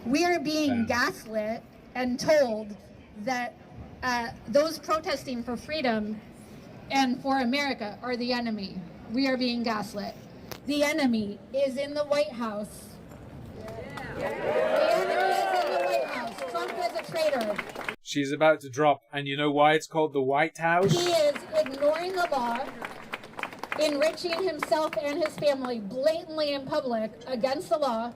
We are being gaslit and told that those protesting for freedom and for America are the enemy. We are being gaslit. The enemy is in the White House. The enemy is in the White House. Trump is a traitor. She's about to drop, and you know why it's called the White House? He is ignoring the law, enriching himself and his family blatantly in public against the law,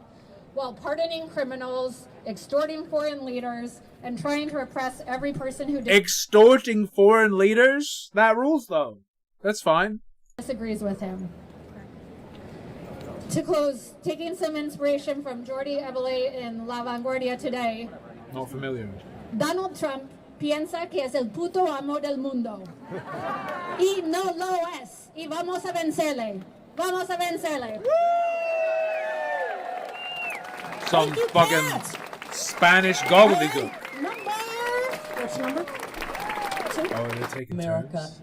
while pardoning criminals, extorting foreign leaders, and trying to repress every person who extorting foreign leaders? That rules, though. That's fine. Disagrees with him. To close, taking some inspiration from Jordi Evole in La Vanguardia today. Not familiar. Donald Trump piensa que es el puto amo del mundo. Y no lo es. Y vamos a vencerle. Vamos a vencerle. Some fucking Spanish gobbledygook. What's number? 2? Oh, they're taking turns.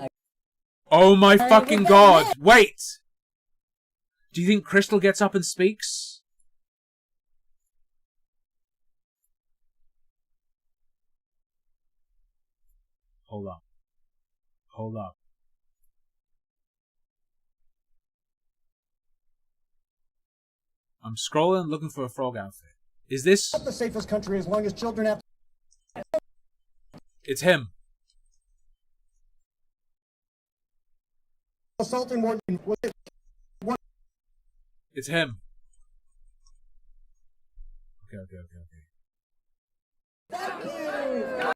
Oh my fucking god! Wait! Do you think Crystal gets up and speaks? Hold up. Hold up. I'm scrolling looking for a frog outfit. Is this... Not the safest country as long as children have... It's him. Assaulting more than... It's him. Okay. Thank you.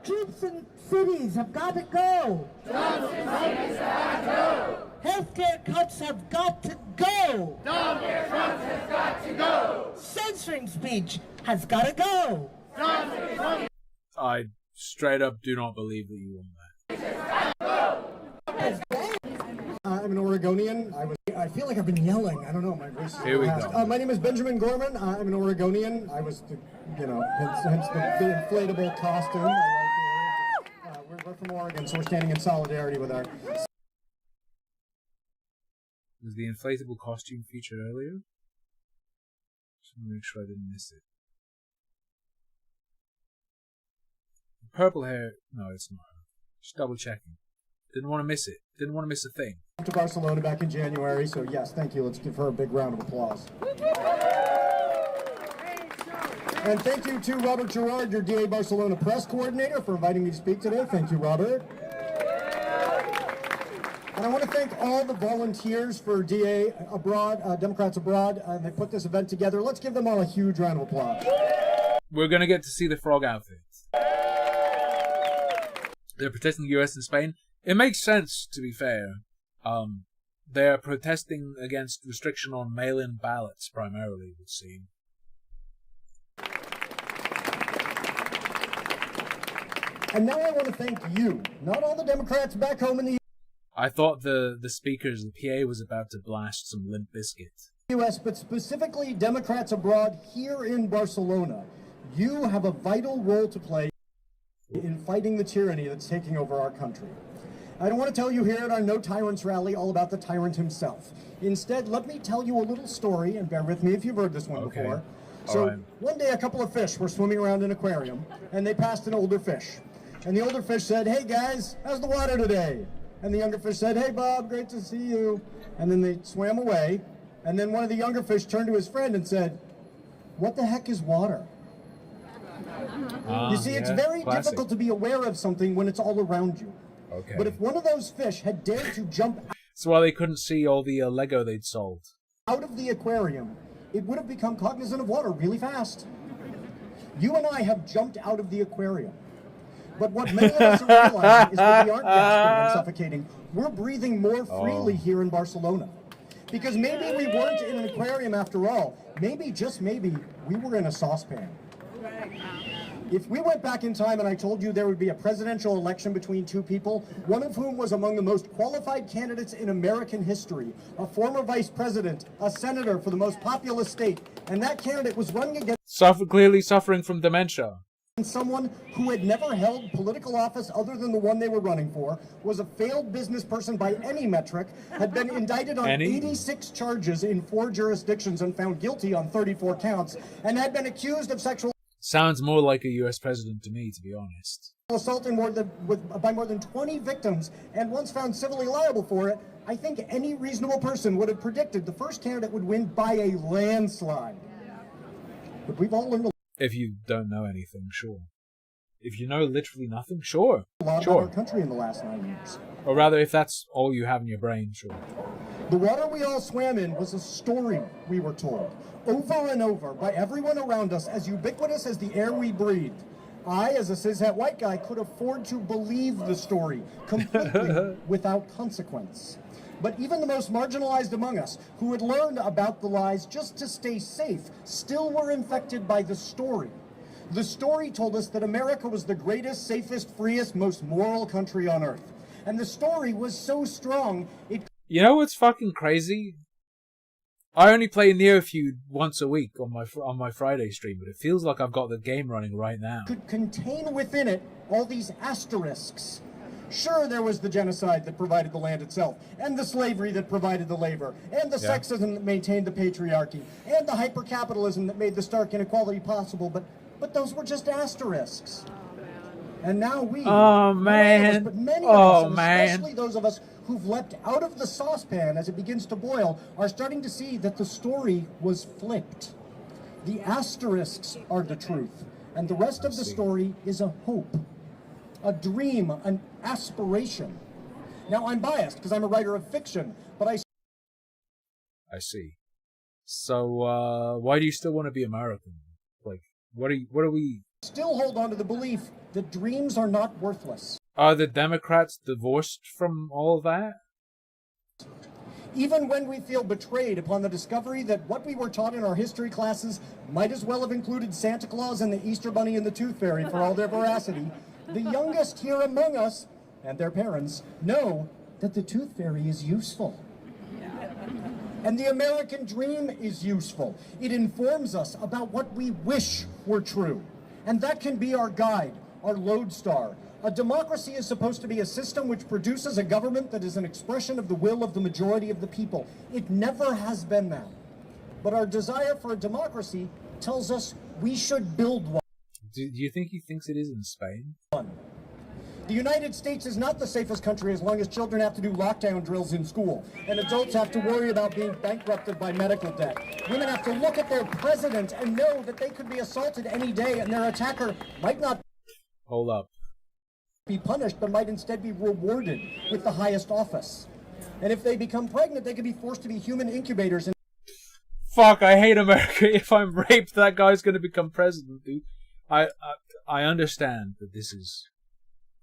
Troops in cities have got to go. Troops in cities have got to go. Healthcare cuts have got to go. Healthcare cuts have got to go. Censoring speech has got to go. I straight up do not believe that you want that. I'm an Oregonian. I feel like I've been yelling. I don't know. My voice is Here we go. My name is Benjamin Gorman. I'm an Oregonian. I was, hence the inflatable costume. We're from Oregon, so we're standing in solidarity with our... Was the inflatable costume featured earlier? Just want to make sure I didn't miss it. Purple hair. No, it's not her. Just double checking. Didn't want to miss it. Didn't want to miss a thing. To Barcelona back in January, so yes, thank you. Let's give her a big round of applause. And thank you to Robert Gerard, your DA Barcelona press coordinator, for inviting me to speak today. Thank you, Robert. And I want to thank all the volunteers for DA Abroad, Democrats Abroad. They put this event together. Let's give them all a huge round of applause. We're going to get to see the frog outfits. They're protesting the US and Spain. It makes sense, to be fair. They're protesting against restriction on mail-in ballots, primarily, it would seem. And now I want to thank you, not all the Democrats back home in the I thought the speakers, the PA was about to blast some Limp Bizkit. U.S., but specifically Democrats abroad here in Barcelona. You have a vital role to play in fighting the tyranny that's taking over our country. I don't want to tell you here at our No Tyrants rally all about the tyrant himself. Instead, let me tell you a little story, and bear with me if you've heard this one before. So, one day a couple of fish were swimming around an aquarium, and they passed an older fish. And the older fish said, "Hey guys, how's the water today?" And the younger fish said, "Hey Bob, great to see you." And then they swam away. And then one of the younger fish turned to his friend and said, "What the heck is water?" You see, it's very difficult to be aware of something when it's all around you. Okay. But if one of those fish had dared to jump So while they couldn't see all the Lego they'd sold out of the aquarium, it would have become cognizant of water really fast. You and I have jumped out of the aquarium. But what many of us are realizing is that we aren't gasping and suffocating. We're breathing more freely here in Barcelona. Because maybe we weren't in an aquarium after all. Maybe, just maybe, we were in a saucepan. If we went back in time and I told you there would be a presidential election between two people, one of whom was among the most qualified candidates in American history, a former vice president, a senator for the most populous state, and that candidate was running against clearly suffering from dementia. Someone who had never held political office other than the one they were running for, was a failed business person by any metric, had been indicted on 86 charges in 4 jurisdictions and found guilty on 34 counts, and had been accused of sexual Sounds more like a US president to me, to be honest. assault by more than 20 victims, and once found civilly liable for it. I think any reasonable person would have predicted the first candidate would win by a landslide. But we've all learned If you don't know anything, sure. If you know literally nothing, sure. a lot about our country in the last 9 years. Or rather, if that's all you have in your brain, sure. The water we all swam in was a story, we were told, over and over by everyone around us, as ubiquitous as the air we breathed. I, as a cishet white guy, could afford to believe the story completely without consequence. But even the most marginalized among us, who had learned about the lies just to stay safe, still were infected by the story. The story told us that America was the greatest, safest, freest, most moral country on earth. And the story was so strong, it... You know what's fucking crazy? I only play Neofeud once a week on my Friday stream, but it feels like I've got the game running right now. Could contain within it all these asterisks. Sure, there was the genocide that provided the land itself, and the slavery that provided the labor, and the sexism that maintained the patriarchy, and the hypercapitalism that made the stark inequality possible, but those were just asterisks. And now we, oh man, but many of us, and especially those of us who've leapt out of the saucepan as it begins to boil, are starting to see that the story was flipped. The asterisks are the truth, and the rest of the story is a hope. A dream, an aspiration. Now, I'm biased because I'm a writer of fiction, but I see. So, why do you still want to be American? Like, what are we... Still hold on to the belief that dreams are not worthless. Are the Democrats divorced from all that? Even when we feel betrayed upon the discovery that what we were taught in our history classes might as well have included Santa Claus and the Easter Bunny and the Tooth Fairy for all their veracity, the youngest here among us, and their parents, know that the Tooth Fairy is useful. And the American dream is useful. It informs us about what we wish were true. And that can be our guide, our lodestar, A democracy is supposed to be a system which produces a government that is an expression of the will of the majority of the people. It never has been that. But our desire for a democracy tells us we should build one. Do you think he thinks it is in Spain? The United States is not the safest country as long as children have to do lockdown drills in school, and adults have to worry about being bankrupted by medical debt. Women have to look at their president and know that they could be assaulted any day, and their attacker might not Hold up. be punished, but might instead be rewarded with the highest office. And if they become pregnant, they could be forced to be human incubators. And fuck, I hate America. If I'm raped, that guy's gonna become president, dude. I understand that this is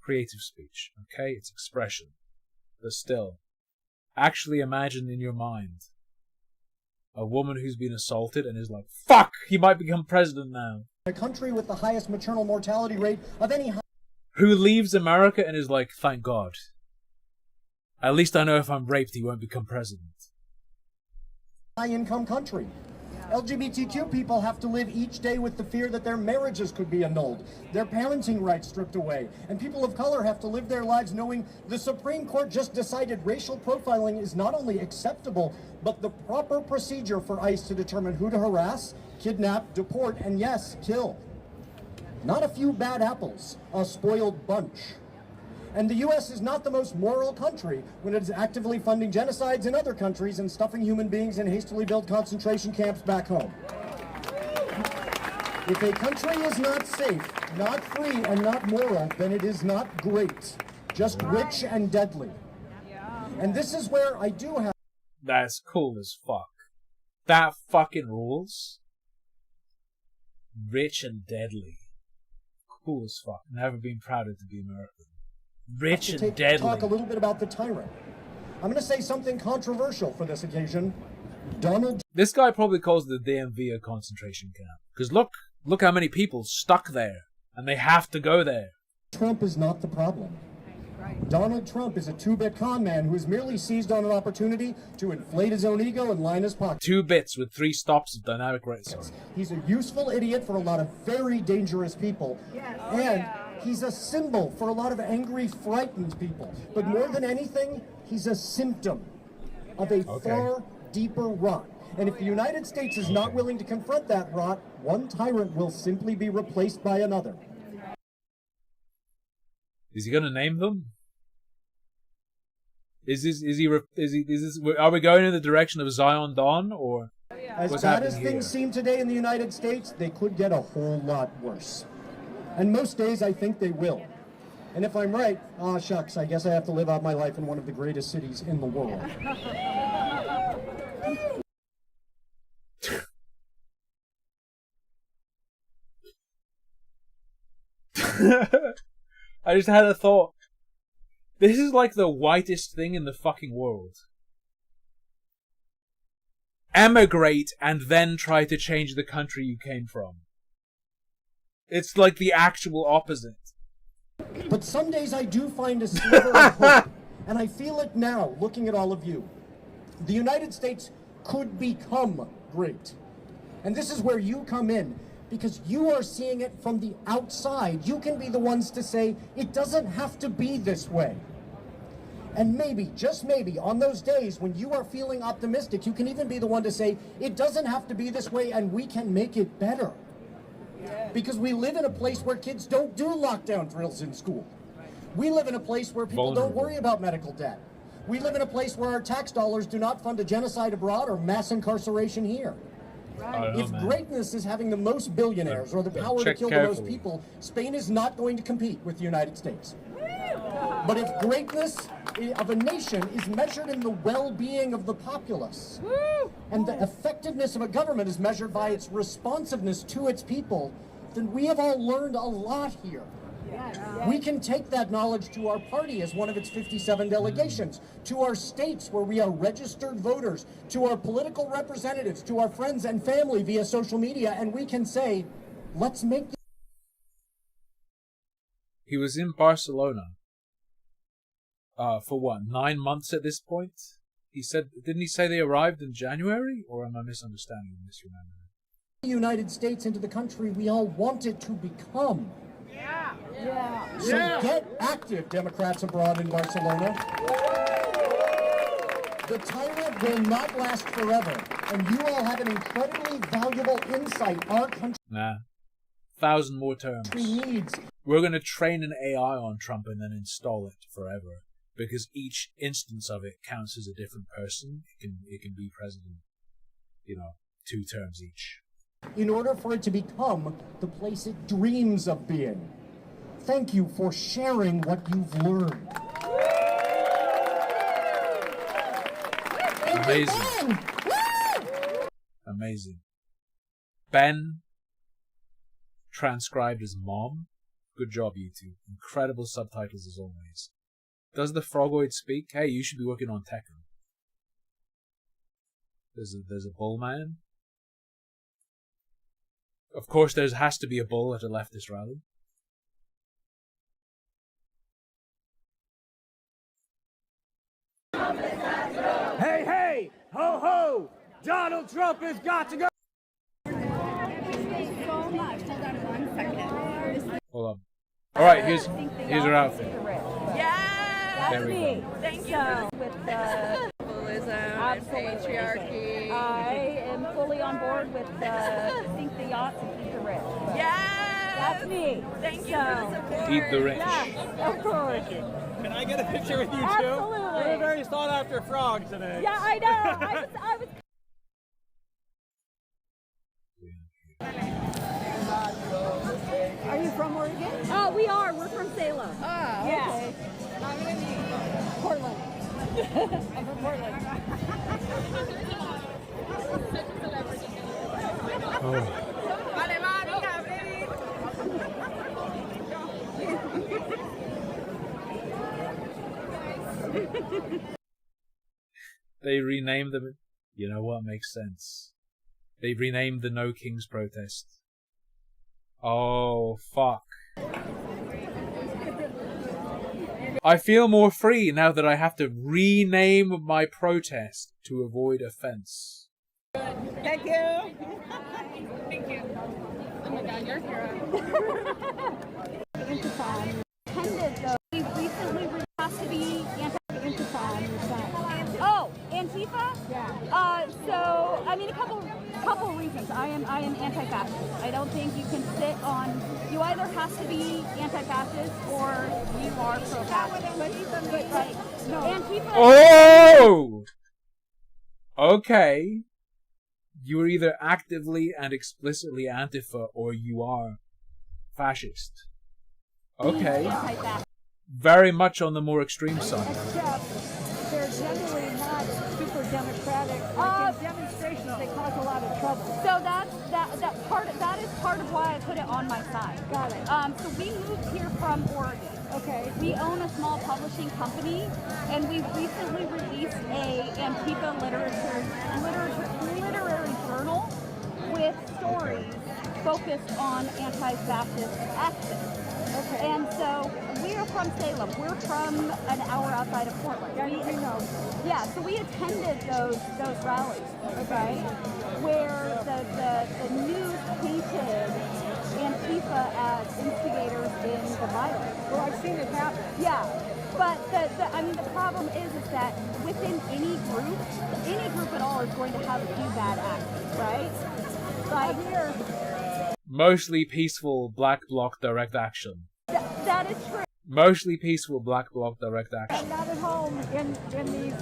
creative speech, okay? It's expression. But still, actually imagine in your mind a woman who's been assaulted and is like, fuck, he might become president now. a country with the highest maternal mortality rate of any who leaves America and is like, thank God. At least I know if I'm raped, he won't become president. high-income country. LGBTQ people have to live each day with the fear that their marriages could be annulled, their parenting rights stripped away, and people of color have to live their lives knowing the Supreme Court just decided racial profiling is not only acceptable, but the proper procedure for ICE to determine who to harass, kidnap, deport, and yes, kill. Not a few bad apples, a spoiled bunch. And the U.S. is not the most moral country when it is actively funding genocides in other countries and stuffing human beings in hastily built concentration camps back home. If a country is not safe, not free, and not moral, then it is not great, just rich and deadly. And this is where I do have... That's cool as fuck. That fucking rules. Rich and deadly. Cool as fuck. Never been prouder to be American. Rich and deadly. Talk a little bit about the tyrant. I'm going to say something controversial for this occasion. This guy probably calls the DMV a concentration camp. Because look how many people stuck there. And they have to go there. Trump is not the problem. Donald Trump is a two-bit con man who has merely seized on an opportunity to inflate his own ego and line his pockets. 2 bits with 3 stops of dynamic rates. He's a useful idiot for a lot of very dangerous people. And he's a symbol for a lot of angry, frightened people. But more than anything, he's a symptom of a far deeper rot. And if the United States is not willing to confront that rot, one tyrant will simply be replaced by another. Is he going to name them? Are we going in the direction of Zion Dawn, or as bad as things seem today in the United States, they could get a whole lot worse. And most days I think they will. And if I'm right, aw shucks, I guess I have to live out my life in one of the greatest cities in the world. I just had a thought. This is like the whitest thing in the fucking world. Emigrate and then try to change the country you came from. It's like the actual opposite. But some days I do find a sliver of hope, and I feel it now, looking at all of you. The United States could become great. And this is where you come in, because you are seeing it from the outside. You can be the ones to say, it doesn't have to be this way. And maybe, just maybe, on those days when you are feeling optimistic, you can even be the one to say, it doesn't have to be this way and we can make it better. Because we live in a place where kids don't do lockdown drills in school. We live in a place where people don't worry about medical debt. We live in a place where our tax dollars do not fund a genocide abroad or mass incarceration here. If greatness is having the most billionaires or the power to kill the most people, Spain is not going to compete with the United States. But if greatness of a nation is measured in the well-being of the populace, and the effectiveness of a government is measured by its responsiveness to its people, then we have all learned a lot here. We can take that knowledge to our party as one of its 57 delegations, to our states where we are registered voters, to our political representatives, to our friends and family via social media, and we can say, let's make... He was in Barcelona for what, 9 months at this point? He said, didn't he say they arrived in January? Or am I misunderstanding misremembering? The United States into the country we all want it to become. Yeah. So get active, Democrats abroad in Barcelona. The tyrant will not last forever, and you all have an incredibly valuable insight our country 1,000 more terms. needs. We're going to train an AI on Trump and then install it forever, because each instance of it counts as a different person. It can be president, 2 terms each. In order for it to become the place it dreams of being. Thank you for sharing what you've learned. Amazing. Amazing. Ben, transcribed as mom. Good job, you two. Incredible subtitles as always. Does the frogoid speak? Hey, you should be working on Tekken. There's a bull man. Of course, there has to be a bull at a leftist rally. Hey, hey! Ho, ho! Donald Trump has got to go! So much. Hold on 1 second. Hold on. Alright, here's her outfit. Yeah! There we go. Thank you. With Capitalism and patriarchy. I am fully on board with sink the yachts and eat the rich. Yeah! That's me. Thank you. Eat the rich. Yeah, of course. Can I get a picture with you too? Absolutely. We're very sought after frog today. Yeah, I know. I was. Are you from Oregon? Oh, we are. We're from Salem. Oh, yeah. Okay. I'm going to be Portland. I'm from Portland. They renamed them. You know what makes sense? They renamed the No Kings protest. Oh, fuck. I feel more free now that I have to rename my protest to avoid offense. Thank you. Thank you. Oh my God, you're a hero. We recently has to be anti-Intifada. Oh, Antifa? Yeah. So I mean, a couple reasons. I am anti-fascist. I don't think you can sit on. You either have to be anti-fascist or you are pro-fascist. But like, no. Antifa. Oh. Okay. You are either actively and explicitly Antifa or you are fascist. Okay. Very much on the more extreme side. Except they're generally not super democratic. Like in demonstrations, they cause a lot of trouble. So that is part of why I put it on my side. Got it. So we moved here from Oregon. Okay. We own a small publishing company, and we recently released a Antifa literary journal with stories focused on anti-fascist action. Okay. And so we are from Salem. We're from an hour outside of Portland. Yeah, so we attended those rallies, okay, where the news painted Antifa as instigators in the violence. Well, I've seen it happen. Yeah, but the problem is that within any group at all is going to have a few bad actors, right? Like here. Mostly peaceful Black Bloc direct action. That is true. Mostly peaceful Black Bloc direct action. Not at home in these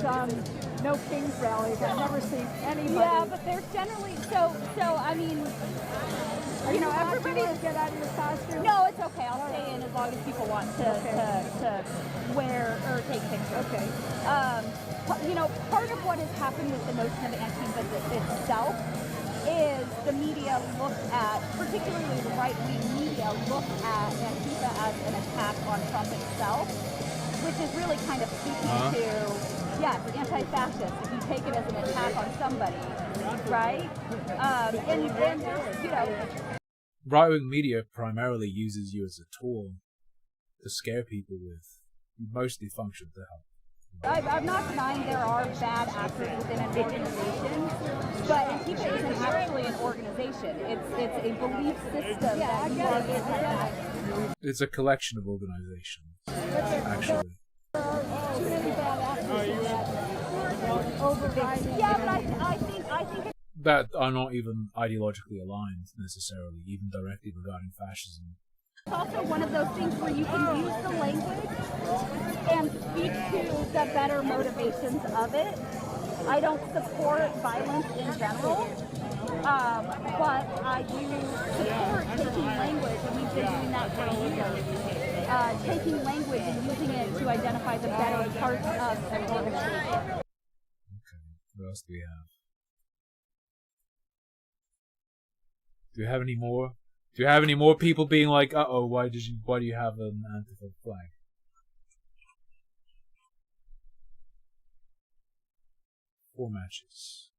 No Kings rallies. I've never seen anybody. Yeah, but there's generally so I mean, everybody get out of your costume. No, it's okay. I'll stay in as long as people want to wear or take pictures. Okay. Part of what has happened with the notion of Antifa itself is the media looked at, particularly the right-wing media, looked at Antifa as an attack on Trump itself, which is really kind of speaking to, yes, anti-fascist, if you take it as an attack on somebody, right? Right-wing media primarily uses you as a tool to scare people with. You mostly function to help. I'm not denying there are bad actors within an organization, but Antifa isn't actually an organization. It's a belief system. Yeah, I get it. It's a collection of organizations, actually. Yeah, but I think that are not even ideologically aligned necessarily, even directly regarding fascism. it's also one of those things where you can use the language and speak to the better motivations of it. I don't support violence in general, but I do support taking language, and we've been doing that for years. Taking language and using it to identify the better parts of an organization. Okay, what else do we have? Do you have any more? Do you have any more people being like, "Uh-oh, why do you have an Antifa flag?" Four matches.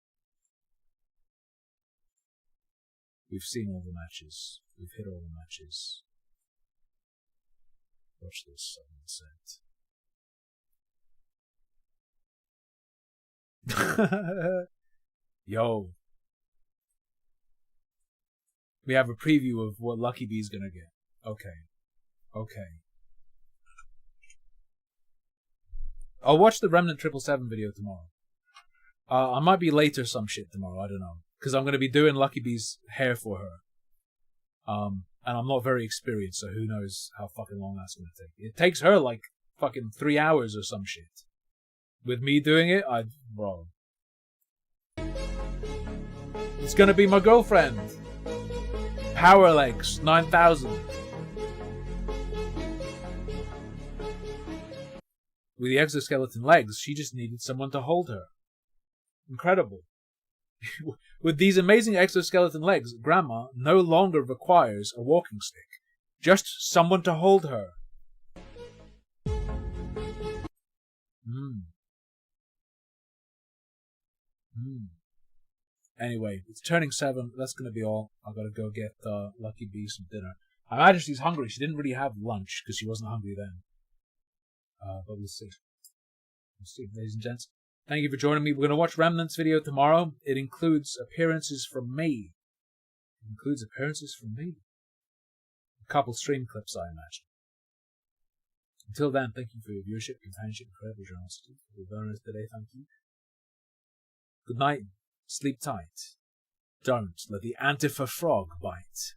We've seen all the matches. We've hit all the matches. Watch this, someone said. Yo. We have a preview of what Lucky Bee's gonna get. Okay. I'll watch the Remnant 777 video tomorrow. I might be late or some shit tomorrow, I don't know. Because I'm gonna be doing Lucky Bee's hair for her. And I'm not very experienced, so who knows how fucking long that's gonna take. It takes her like fucking 3 hours or some shit. With me doing it, bro. It's gonna be my girlfriend. Power Legs 9000. With the exoskeleton legs, she just needed someone to hold her. Incredible. With these amazing exoskeleton legs, Grandma no longer requires a walking stick. Just someone to hold her. Anyway, it's turning 7. That's going to be all. I've got to go get Lucky Bee some dinner. I imagine she's hungry. She didn't really have lunch because she wasn't hungry then. But we'll see. We'll see, ladies and gents. Thank you for joining me. We're going to watch Remnant's video tomorrow. It includes appearances from me. A couple stream clips, I imagine. Until then, thank you for your viewership, companionship, incredible generosity. For your bonus today, thank you. Good night. Sleep tight. Don't let the Antifa frog bite.